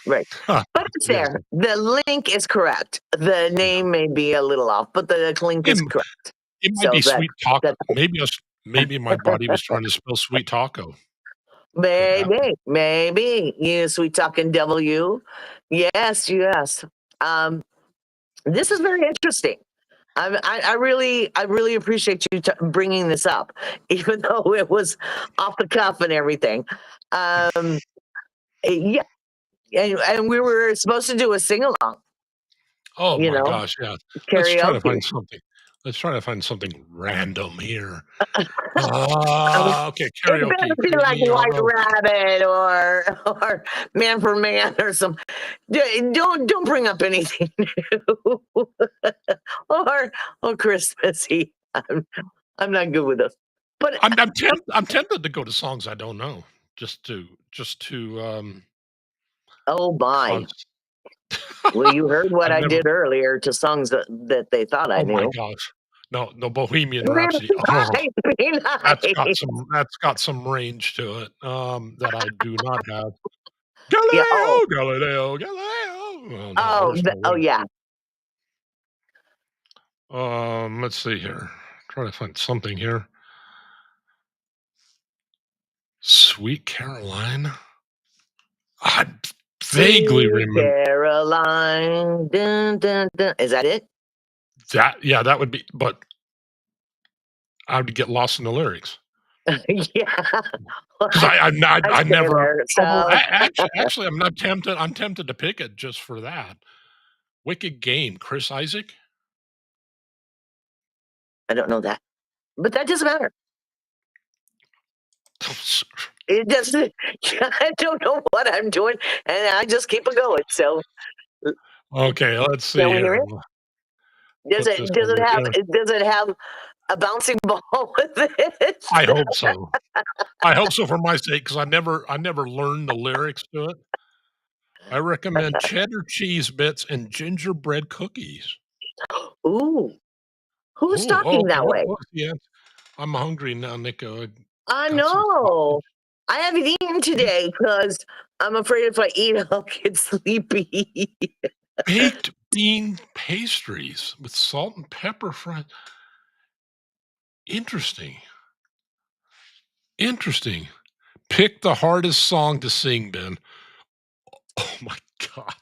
[SPEAKER 3] Right.
[SPEAKER 2] Huh,
[SPEAKER 3] But it's
[SPEAKER 2] yes.
[SPEAKER 3] there. The link is correct. The name may be a little off, but the link
[SPEAKER 2] It
[SPEAKER 3] is correct.
[SPEAKER 2] it might
[SPEAKER 3] So
[SPEAKER 2] be sweet taco.
[SPEAKER 3] that
[SPEAKER 2] Maybe my body was trying to spell sweet taco. Could happen.
[SPEAKER 3] maybe you sweet talking devil, you. Yes, yes. This is very interesting. I really appreciate you bringing this up, even though it was off the cuff and everything. Yeah, and we were supposed to do a sing along,
[SPEAKER 2] Oh
[SPEAKER 3] you
[SPEAKER 2] my
[SPEAKER 3] know,
[SPEAKER 2] gosh, yeah. Let's try to
[SPEAKER 3] karaoke.
[SPEAKER 2] find something. Let's try to find something random here. Okay,
[SPEAKER 3] It better
[SPEAKER 2] karaoke.
[SPEAKER 3] be like
[SPEAKER 2] Karaoke.
[SPEAKER 3] White Rabbit or Man for Man or some. Don't bring up anything new or Christmassy. I'm not good with those. But
[SPEAKER 2] I'm tempted to go to songs I don't know, just to
[SPEAKER 3] oh my,
[SPEAKER 2] cause.
[SPEAKER 3] well, you heard what
[SPEAKER 2] I've
[SPEAKER 3] I
[SPEAKER 2] never.
[SPEAKER 3] did earlier to songs that they thought I
[SPEAKER 2] Oh my
[SPEAKER 3] knew.
[SPEAKER 2] gosh. No, no, Bohemian
[SPEAKER 3] Be
[SPEAKER 2] Rhapsody. Oh,
[SPEAKER 3] nice, be nice.
[SPEAKER 2] that's got some range to it, that I do not have.
[SPEAKER 3] Yeah. Oh,
[SPEAKER 2] Galileo, Galileo, Galileo. Oh, no, there's no
[SPEAKER 3] oh
[SPEAKER 2] way.
[SPEAKER 3] yeah.
[SPEAKER 2] Let's see here. Try to find something here. Sweet Caroline. I vaguely
[SPEAKER 3] Sweet
[SPEAKER 2] remember
[SPEAKER 3] Caroline. Dun, dun, dun. Is that it?
[SPEAKER 2] that. Yeah, that would be, but I would get lost in the lyrics
[SPEAKER 3] Yeah. Well,
[SPEAKER 2] because
[SPEAKER 3] I
[SPEAKER 2] I
[SPEAKER 3] stay
[SPEAKER 2] never.
[SPEAKER 3] there.
[SPEAKER 2] Although
[SPEAKER 3] So
[SPEAKER 2] actually, I'm not tempted. I'm tempted to pick it just for that. Wicked Game, Chris Isaac.
[SPEAKER 3] I don't know that. But that doesn't matter. It doesn't. I don't know what I'm doing, and I just keep it going. So
[SPEAKER 2] Okay, let's see
[SPEAKER 3] can we hear
[SPEAKER 2] here.
[SPEAKER 3] it? Does
[SPEAKER 2] Put
[SPEAKER 3] it
[SPEAKER 2] this
[SPEAKER 3] does it
[SPEAKER 2] over
[SPEAKER 3] have
[SPEAKER 2] here.
[SPEAKER 3] does it have a bouncing ball with it?
[SPEAKER 2] I hope so. I hope so for my sake because I never learned the lyrics to it. I recommend cheddar cheese bits and gingerbread cookies.
[SPEAKER 3] Ooh, who's
[SPEAKER 2] Oh,
[SPEAKER 3] talking
[SPEAKER 2] okay.
[SPEAKER 3] that way?
[SPEAKER 2] What was the answer? I'm hungry now, Nico. I
[SPEAKER 3] I
[SPEAKER 2] got some coffee.
[SPEAKER 3] know. I haven't eaten today because I'm afraid if I eat, I'll get sleepy.
[SPEAKER 2] Baked bean pastries with salt and pepper fried. Interesting. Interesting. Pick the hardest song to sing, Ben. Oh my god.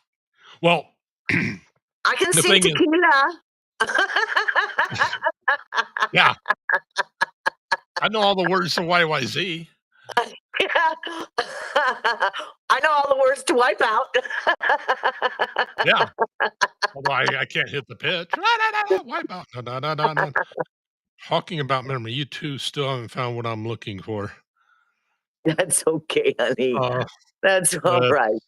[SPEAKER 2] Well,
[SPEAKER 3] I can
[SPEAKER 2] the
[SPEAKER 3] sing
[SPEAKER 2] thing is,
[SPEAKER 3] tequila.
[SPEAKER 2] yeah, I know all the words to YYZ.
[SPEAKER 3] I know all the words to wipe out.
[SPEAKER 2] Yeah, although I can't hit the pitch. Wipe out. No, no, no, no, no. Talking about memory, you two still haven't found what I'm looking for.
[SPEAKER 3] That's okay, honey.
[SPEAKER 2] Uh,
[SPEAKER 3] That's all
[SPEAKER 2] uh,
[SPEAKER 3] right.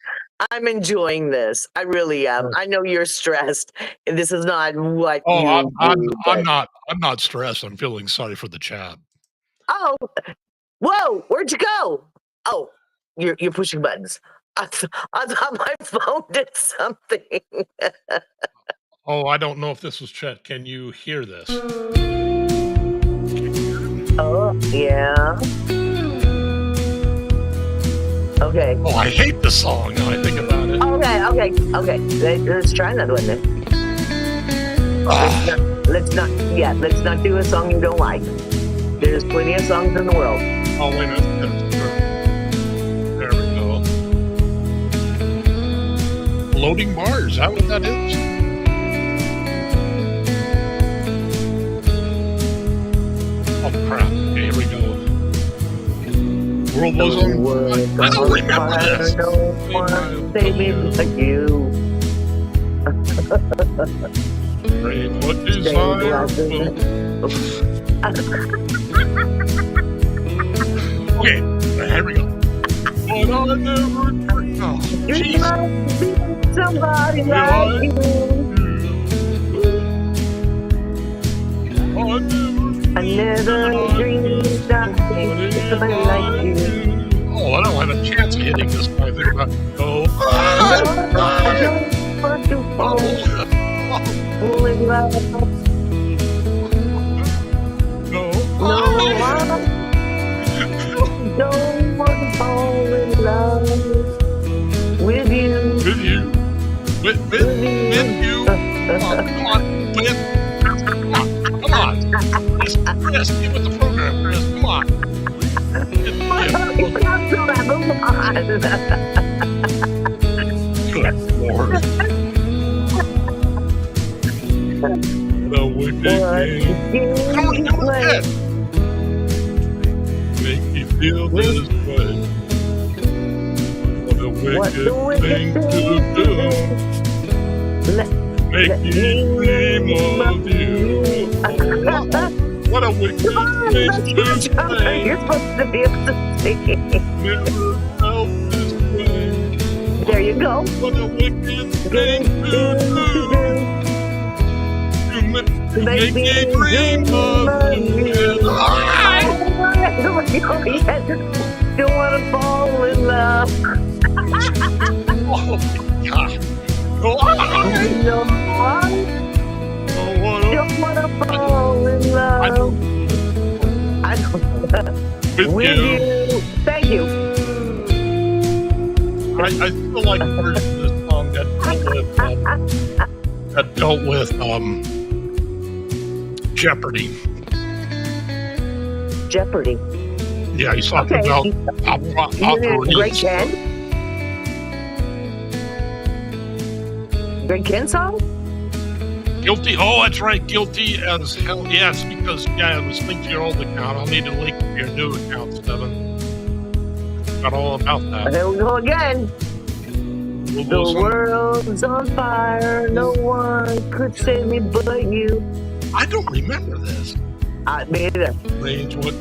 [SPEAKER 3] I'm enjoying this. I really am.
[SPEAKER 2] uh,
[SPEAKER 3] I know you're stressed. And this is not what
[SPEAKER 2] oh,
[SPEAKER 3] you do, but
[SPEAKER 2] I'm not stressed. I'm feeling sorry for the chat.
[SPEAKER 3] oh, whoa, where'd you go? Oh, you're pushing buttons. I thought my phone did something.
[SPEAKER 2] Oh, I don't know if this was chat. Can you hear this?
[SPEAKER 3] Oh, yeah. Okay.
[SPEAKER 2] Oh, I hate the song now I think about it.
[SPEAKER 3] Okay. Let's try another one then.
[SPEAKER 2] Ah,
[SPEAKER 3] Let's not do a song you don't like. There's plenty of songs in the world.
[SPEAKER 2] oh, wait a minute. There we go. Floating bars. Is that what that is? Oh, crap. Okay, here we go. World was on. I don't remember this.
[SPEAKER 3] No one, baby, like you.
[SPEAKER 2] Great, what desire. Okay, here we go. But I never dreamed. Oh,
[SPEAKER 3] You
[SPEAKER 2] jeez.
[SPEAKER 3] must be somebody
[SPEAKER 2] Yeah,
[SPEAKER 3] like you. I never dreamed I'd be somebody like you.
[SPEAKER 2] Oh, I don't have a chance of hitting this guy there. But go.
[SPEAKER 3] But you fall in love.
[SPEAKER 2] No.
[SPEAKER 3] No, Don't want to fall in love with you.
[SPEAKER 2] With you. With you. Come on. With. Come on. Chris, get with the program, Chris. Come on. Good Lord. What a wicked game. Come on, kid. Make you feel this way. What a wicked thing to do. Make you dream of you. What a wicked thing to say.
[SPEAKER 3] You're supposed to be able to sing.
[SPEAKER 2] Never felt this way.
[SPEAKER 3] There you go.
[SPEAKER 2] What a wicked thing to do. To make me dream of you.
[SPEAKER 3] Don't want to fall in love.
[SPEAKER 2] Oh, God. Go on.
[SPEAKER 3] No, don't want to fall in love. I don't. With you. Thank you.
[SPEAKER 2] I feel like the version of this song that dealt with Jeopardy.
[SPEAKER 3] Jeopardy.
[SPEAKER 2] Yeah, he's talking about
[SPEAKER 3] Greg Ken? Greg Ken song?
[SPEAKER 2] Guilty. Oh, that's right. Guilty as hell. Yes, because I was linked to your old account. I'll need to link to your new account, Steven. Got all about that.
[SPEAKER 3] There we go again. The world's on fire. No one could save me but you.
[SPEAKER 2] I don't remember this.
[SPEAKER 3] Me either.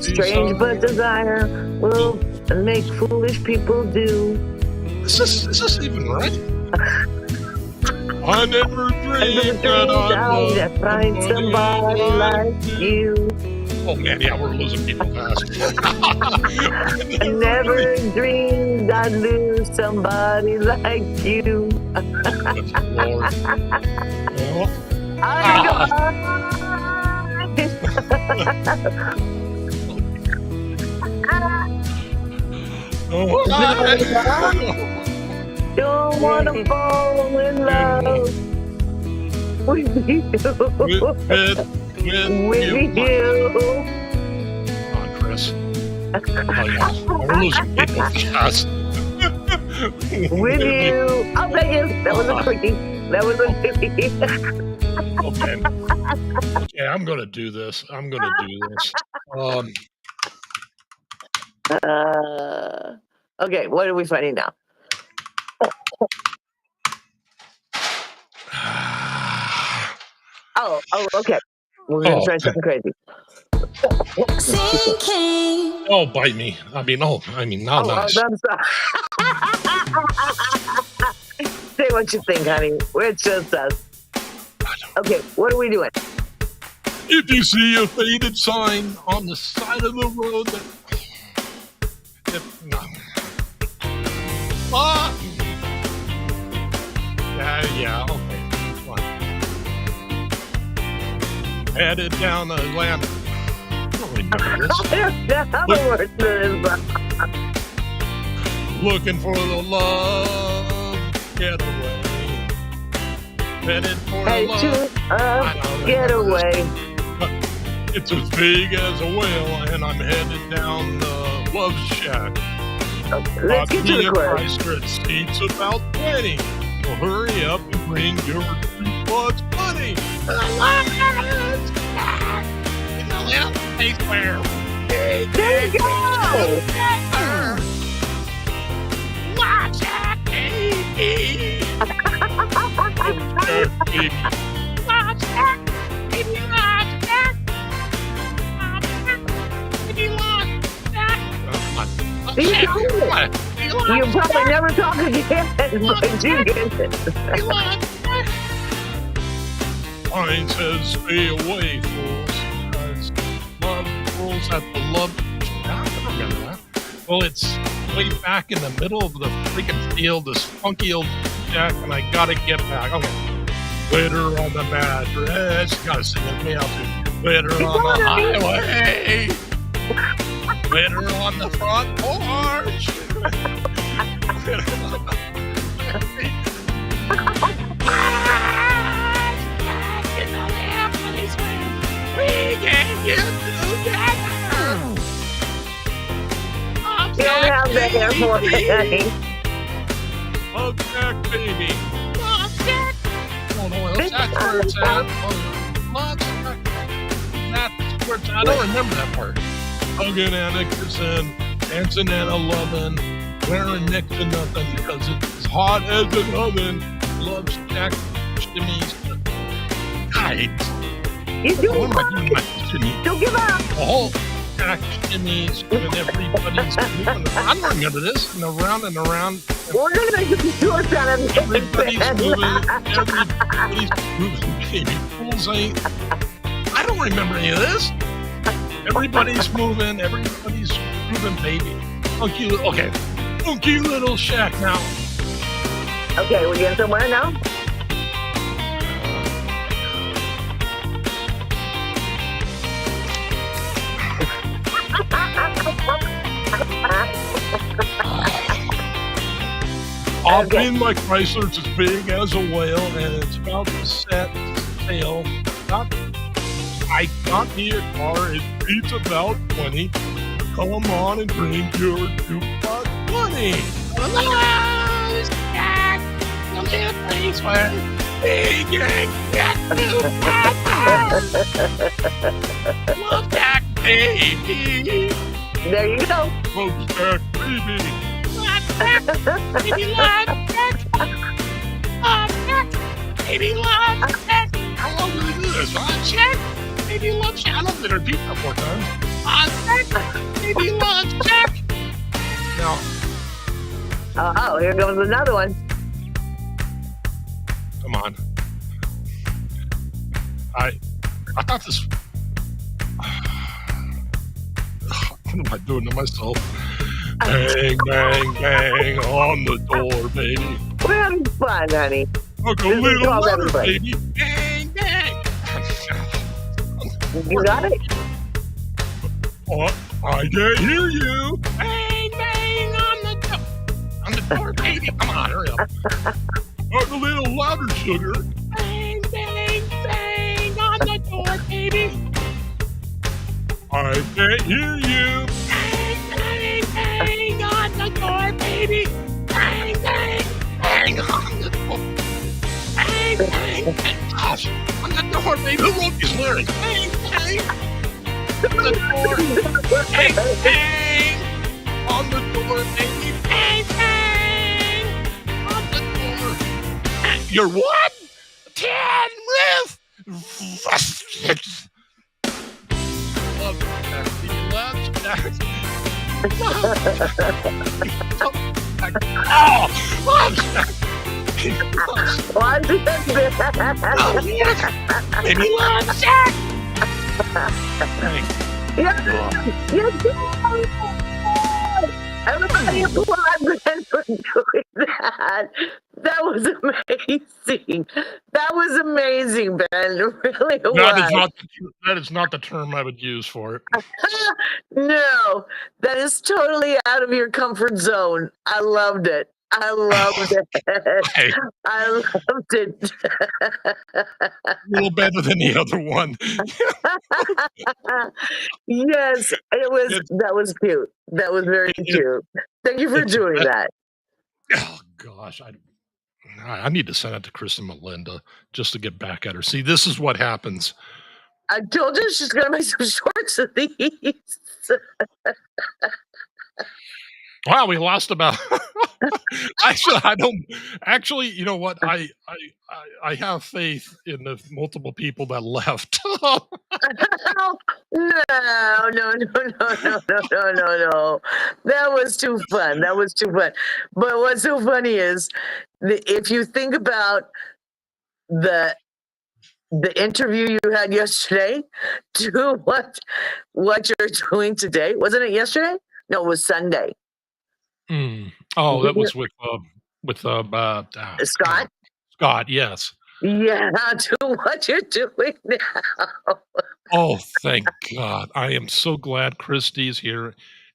[SPEAKER 3] Strange but desire will make foolish people do.
[SPEAKER 2] Is this even right? I never dreamed that I'd
[SPEAKER 3] find somebody like you.
[SPEAKER 2] Oh man, yeah, we're losing people fast.
[SPEAKER 3] I never dreamed I'd lose somebody like you.
[SPEAKER 2] Lord.
[SPEAKER 3] Don't want to fall in love with you. With you.
[SPEAKER 2] Come on, Chris. Oh yeah, we're losing people fast.
[SPEAKER 3] With you. I'll thank you. That was a quickie. That was a quickie.
[SPEAKER 2] Okay. Okay, I'm gonna do this.
[SPEAKER 3] Okay, what are we fighting now? Oh, okay. We're gonna try something crazy.
[SPEAKER 2] Oh, bite me. Not nice.
[SPEAKER 3] I'm sorry. Say what you think, honey. It's just us. Okay, what are we doing?
[SPEAKER 2] If you see a faded sign on the side of the road yeah, okay. Come on. Headed down the Atlantic. I don't remember this. Looking for the love getaway. Headed for the love
[SPEAKER 3] getaway.
[SPEAKER 2] It's as big as a whale, and I'm headed down the love shack.
[SPEAKER 3] Let's get to the chorus.
[SPEAKER 2] It seats about 20. Well, hurry up and bring your 2 bucks money. The love shack in the little place where
[SPEAKER 3] there you go.
[SPEAKER 2] Love shack, baby. Love shack, baby, love shack.
[SPEAKER 3] You probably never talk again, but you get it.
[SPEAKER 2] Mine says, stay away, fools. Love fools at the love. I don't remember that. Well, it's way back in the middle of the freaking field, this funky old shack, and I gotta get back. Okay. Glitter on the mattress. Gotta sing it me out too. Glitter on the highway. Met her on the front porch. We can get together.
[SPEAKER 3] You don't have the hair for it, honey.
[SPEAKER 2] Love Jack, baby. Love Jack. Oh no, that's where it's at. Oh, Love Jack. That's where it's at. I don't remember that part. Hugging and a kissing, dancing and a loving, wearing next to nothing because it's hot as an oven. Loves Jack, Jimmy's. God,
[SPEAKER 3] You do
[SPEAKER 2] what am I doing? My Jimmy.
[SPEAKER 3] Don't give up.
[SPEAKER 2] Oh, Jack, Jimmy's when everybody's moving. I don't remember this. And around and around.
[SPEAKER 3] We're going to make a short out of
[SPEAKER 2] Everybody's moving. Everybody's moving, baby. Fools ain't. I don't remember any of this. Everybody's moving. Everybody's moving, baby. Okay. Funky little shack now.
[SPEAKER 3] Okay, we're getting somewhere now?
[SPEAKER 2] I'll
[SPEAKER 3] Okay.
[SPEAKER 2] bring my Chrysler's as big as a whale, and it's about to set sail. I got me a car, it beats about 20. Come on and drink your jukebox money. Hello, Jack. Come to the place where we can get to Love Jack, baby.
[SPEAKER 3] There you go.
[SPEAKER 2] Love Jack, baby. Love Jack, baby, love Jack. Love Jack, baby, love Jack. How long do we do this? Love Jack, baby, love Jack. I love to repeat that 4 times. Love Jack, baby, love Jack. Now,
[SPEAKER 3] Oh, here goes another one.
[SPEAKER 2] come on. I thought this. What am I doing to myself? Bang, bang, bang on the door, baby.
[SPEAKER 3] We're having fun, honey.
[SPEAKER 2] Look a
[SPEAKER 3] This is
[SPEAKER 2] little
[SPEAKER 3] called
[SPEAKER 2] louder,
[SPEAKER 3] everybody.
[SPEAKER 2] baby. Bang, bang.
[SPEAKER 3] You got it?
[SPEAKER 2] Oh, I can't hear you. Bang, bang on the door. On the door, baby. Come on, hurry up. Talk a little louder, sugar. Bang, bang, bang on the door, baby. I can't hear you. Bang, bang, bang on the door, baby. Bang, bang, bang on the door. Bang, bang, bang. Gosh, on the door, baby. Who wrote these lyrics? Bang, bang. On the door. Bang, bang. On the door, baby. Bang, bang. On the door. You're what? 10 riff. Love Jack. Love Jack. Oh, love Jack.
[SPEAKER 3] Why is it
[SPEAKER 2] Love Jack. Baby, love Jack.
[SPEAKER 3] Everybody applaud Ben for doing that. That was amazing. That was amazing, Ben. It really was.
[SPEAKER 2] That is not the term I would use for it.
[SPEAKER 3] No, that is totally out of your comfort zone. I loved it. I loved it.
[SPEAKER 2] Hey,
[SPEAKER 3] I loved it.
[SPEAKER 2] a little better than the other one.
[SPEAKER 3] Yes, it was. That was cute. That was very cute. Thank you for doing that.
[SPEAKER 2] Oh gosh, I need to send it to Chris and Melinda just to get back at her. See, this is what happens.
[SPEAKER 3] I told you she's gonna make some shorts of these.
[SPEAKER 2] Wow, we lost about. I don't. Actually, you know what? I have faith in the multiple people that left.
[SPEAKER 3] No. That was too fun. That was too fun. But what's so funny is if you think about the interview you had yesterday to what you're doing today. Wasn't it yesterday? No, it was Sunday.
[SPEAKER 2] Oh, that was with
[SPEAKER 3] Scott?
[SPEAKER 2] Scott, yes.
[SPEAKER 3] Yeah, to what you're doing now.
[SPEAKER 2] Oh, thank God. I am so glad Christy's here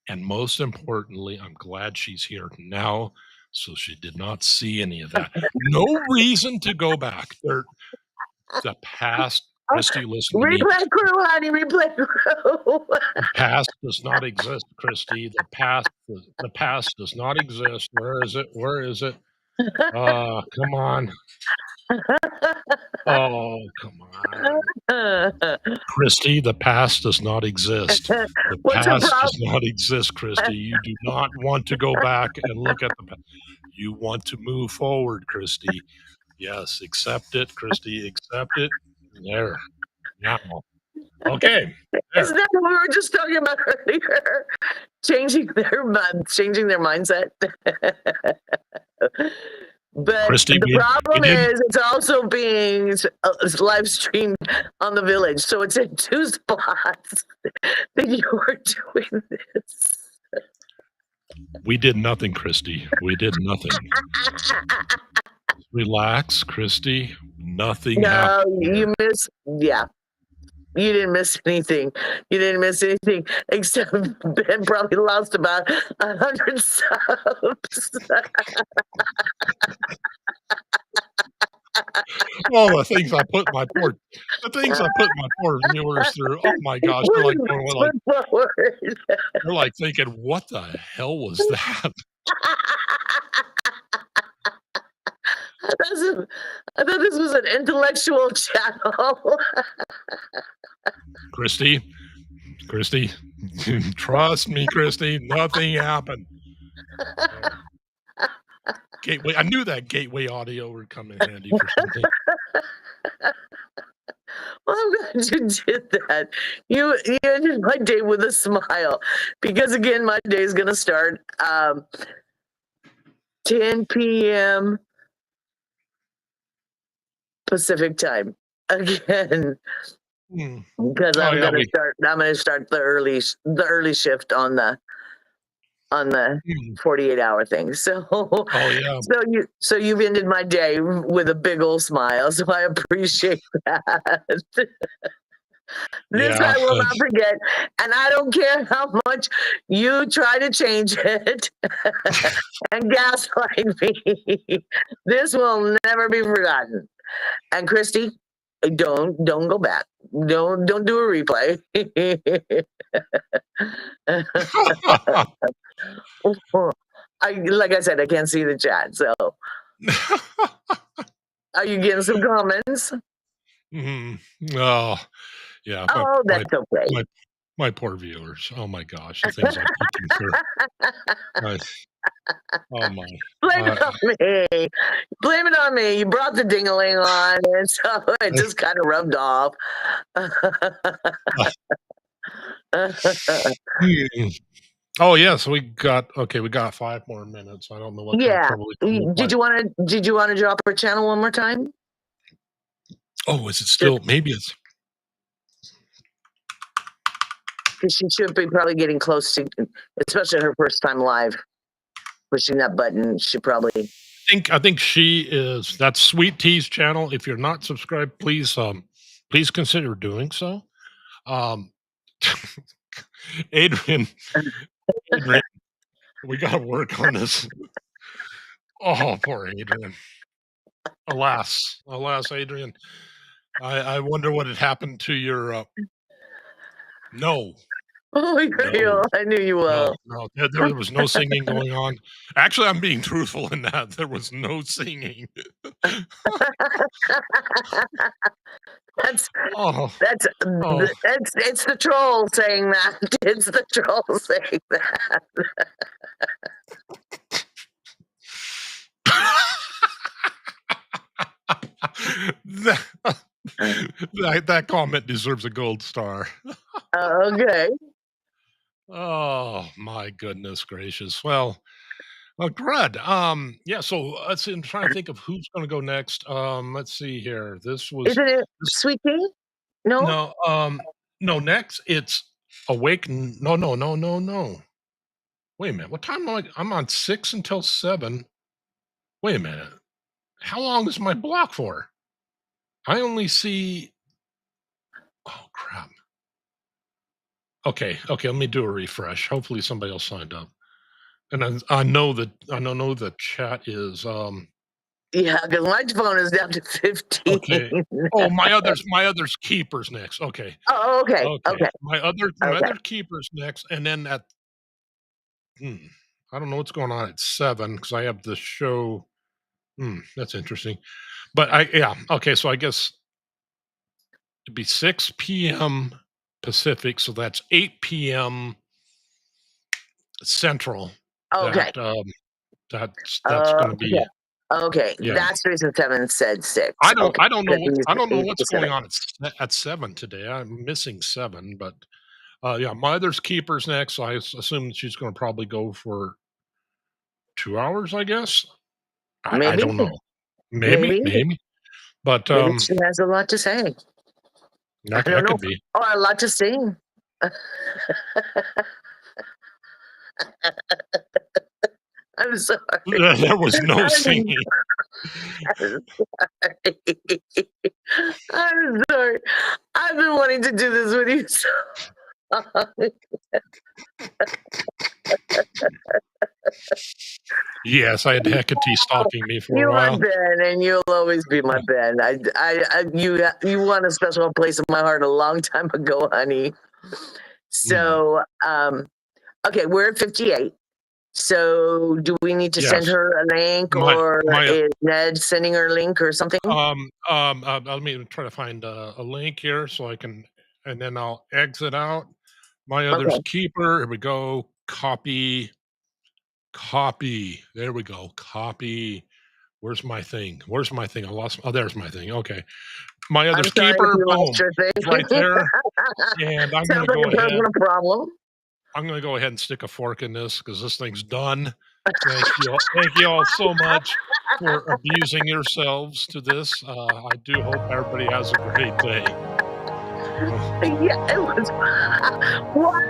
[SPEAKER 2] And most importantly, I'm glad she's here now, so she did not see any of that. No reason to go back. The past, Christy, listen to me.
[SPEAKER 3] Replay crew, honey, replay crew.
[SPEAKER 2] The past does not exist, Christy. The past does not exist. Where is it? Where is it? Come on. Oh, come on. Christy, the past does not exist. The
[SPEAKER 3] What's the
[SPEAKER 2] past
[SPEAKER 3] problem?
[SPEAKER 2] does not exist, Christy. You do not want to go back and look at the past. You want to move forward, Christy. Yes, accept it, Christy. Accept it. There. Now. Okay. There.
[SPEAKER 3] Isn't that what we were just talking about earlier? Changing their mindset. But
[SPEAKER 2] Christy,
[SPEAKER 3] the
[SPEAKER 2] we
[SPEAKER 3] problem
[SPEAKER 2] didn't.
[SPEAKER 3] is it's also being live streamed on the village, so it's in 2 spots that you are doing this.
[SPEAKER 2] We did nothing, Christy. We did nothing. Relax, Christy. Nothing
[SPEAKER 3] No,
[SPEAKER 2] happened here.
[SPEAKER 3] you missed. Yeah, you didn't miss anything. You didn't miss anything except Ben probably lost about 100 subs.
[SPEAKER 2] All the things I put my poor viewers through. Oh my gosh, they're like going they're like thinking, "What the hell was that?"
[SPEAKER 3] I thought this was an intellectual channel.
[SPEAKER 2] Christy, trust me, Christy, nothing happened. Gateway, I knew that gateway audio would come in handy for something.
[SPEAKER 3] Well, I'm glad you did that. You ended my day with a smile because again, my day is gonna start 10 p.m. Pacific time again because
[SPEAKER 2] Oh,
[SPEAKER 3] I'm
[SPEAKER 2] yeah,
[SPEAKER 3] gonna start the early shift on the 48-hour thing. So
[SPEAKER 2] Oh, yeah.
[SPEAKER 3] so you've ended my day with a big old smile. So I appreciate that. This
[SPEAKER 2] Yeah,
[SPEAKER 3] I will not forget, and I don't care how much you try to change it and gaslight me. This will never be forgotten. And Christy, don't go back. Don't do a replay. Like I said, I can't see the chat. So, are you getting some comments?
[SPEAKER 2] Oh, yeah.
[SPEAKER 3] Oh, that's okay.
[SPEAKER 2] My poor viewers. Oh my gosh, the things I put them through. Oh my.
[SPEAKER 3] Blame it on me. Blame it on me. You brought the ding-a-ling on, and so it just kind of rubbed off.
[SPEAKER 2] Oh yes, we got 5 more minutes. I don't know what
[SPEAKER 3] Yeah.
[SPEAKER 2] probably.
[SPEAKER 3] Did you want to drop her channel one more time?
[SPEAKER 2] Oh, is it still? Maybe it's.
[SPEAKER 3] Because she should be probably getting close to, especially her first time live, pushing that button. She probably.
[SPEAKER 2] I think she is. That's Sweet Tea's channel. If you're not subscribed, please consider doing so. Adrian, we got to work on this. Oh, poor Adrian. Alas, Adrian. I wonder what had happened to your. No.
[SPEAKER 3] Oh, no. I knew you will.
[SPEAKER 2] No, there was no singing going on. Actually, I'm being truthful in that there was no singing.
[SPEAKER 3] It's the troll saying that. It's the troll saying that.
[SPEAKER 2] that comment deserves a gold star.
[SPEAKER 3] Okay.
[SPEAKER 2] Oh my goodness gracious. Well, good. Yeah. So let's see. I'm trying to think of who's going to go next. Let's see here.
[SPEAKER 3] Isn't it Sweet Tea? No.
[SPEAKER 2] No. Next, it's Awake. No. Wait a minute. What time am I? I'm on 6 until 7. Wait a minute. How long is my block for? I only see. Oh crap. Okay, okay, let me do a refresh. Hopefully somebody else signed up. And I know the chat is,
[SPEAKER 3] Yeah, because my phone is down to 15.
[SPEAKER 2] okay. Oh, my other's keeper's next. Okay.
[SPEAKER 3] Oh, okay.
[SPEAKER 2] Okay.
[SPEAKER 3] Okay.
[SPEAKER 2] My other
[SPEAKER 3] Okay.
[SPEAKER 2] keeper's next, and then hmm, I don't know what's going on at 7 because I have the show. That's interesting. But yeah, okay, so I guess it'd be 6 p.m. Pacific, so that's 8 p.m. Central.
[SPEAKER 3] Okay.
[SPEAKER 2] That, that's gonna
[SPEAKER 3] Okay.
[SPEAKER 2] be
[SPEAKER 3] Okay.
[SPEAKER 2] yeah.
[SPEAKER 3] That's the reason 7 said 6.
[SPEAKER 2] I don't
[SPEAKER 3] Okay.
[SPEAKER 2] I don't know
[SPEAKER 3] Because
[SPEAKER 2] what
[SPEAKER 3] he's
[SPEAKER 2] I don't know
[SPEAKER 3] 8
[SPEAKER 2] what's going
[SPEAKER 3] Pacific.
[SPEAKER 2] on at 7 today. I'm missing 7, but, yeah, my other's keeper's next, so assume she's gonna probably go for 2 hours, I guess? I
[SPEAKER 3] Maybe.
[SPEAKER 2] don't know.
[SPEAKER 3] Maybe.
[SPEAKER 2] Maybe, but,
[SPEAKER 3] Maybe she has a lot to say. I don't
[SPEAKER 2] that
[SPEAKER 3] know.
[SPEAKER 2] could be.
[SPEAKER 3] Or a lot to sing. I'm sorry.
[SPEAKER 2] There was no singing.
[SPEAKER 3] I'm sorry. I'm sorry. I've been wanting to do this with you so long.
[SPEAKER 2] Yes, I had Hecate stalking me for a
[SPEAKER 3] You're my
[SPEAKER 2] while.
[SPEAKER 3] Ben, and you'll always be my Ben. You won a special place in my heart a long time ago, honey.
[SPEAKER 2] Mm,
[SPEAKER 3] So, okay, we're at 58. So, do we need to send
[SPEAKER 2] yes.
[SPEAKER 3] her a link,
[SPEAKER 2] My
[SPEAKER 3] or
[SPEAKER 2] my
[SPEAKER 3] is Ned sending her a link or something?
[SPEAKER 2] let me try to find a link here so I can, and then I'll exit out. My other's
[SPEAKER 3] Okay,
[SPEAKER 2] keeper. Here we go. Copy, copy. There we go. Copy. Where's my thing? Where's my thing? I lost. Oh, there's my thing. Okay. My
[SPEAKER 3] I'm
[SPEAKER 2] other's
[SPEAKER 3] sorry if
[SPEAKER 2] keeper.
[SPEAKER 3] you lost
[SPEAKER 2] Boom.
[SPEAKER 3] your thing.
[SPEAKER 2] It's right there. And I'm
[SPEAKER 3] Sounds
[SPEAKER 2] gonna
[SPEAKER 3] like
[SPEAKER 2] go
[SPEAKER 3] a
[SPEAKER 2] ahead.
[SPEAKER 3] personal problem.
[SPEAKER 2] I'm gonna go ahead and stick a fork in this because this thing's done. Thank you all so much for abusing yourselves to this. I do hope everybody has a great day.
[SPEAKER 3] Yeah, it was. Wow.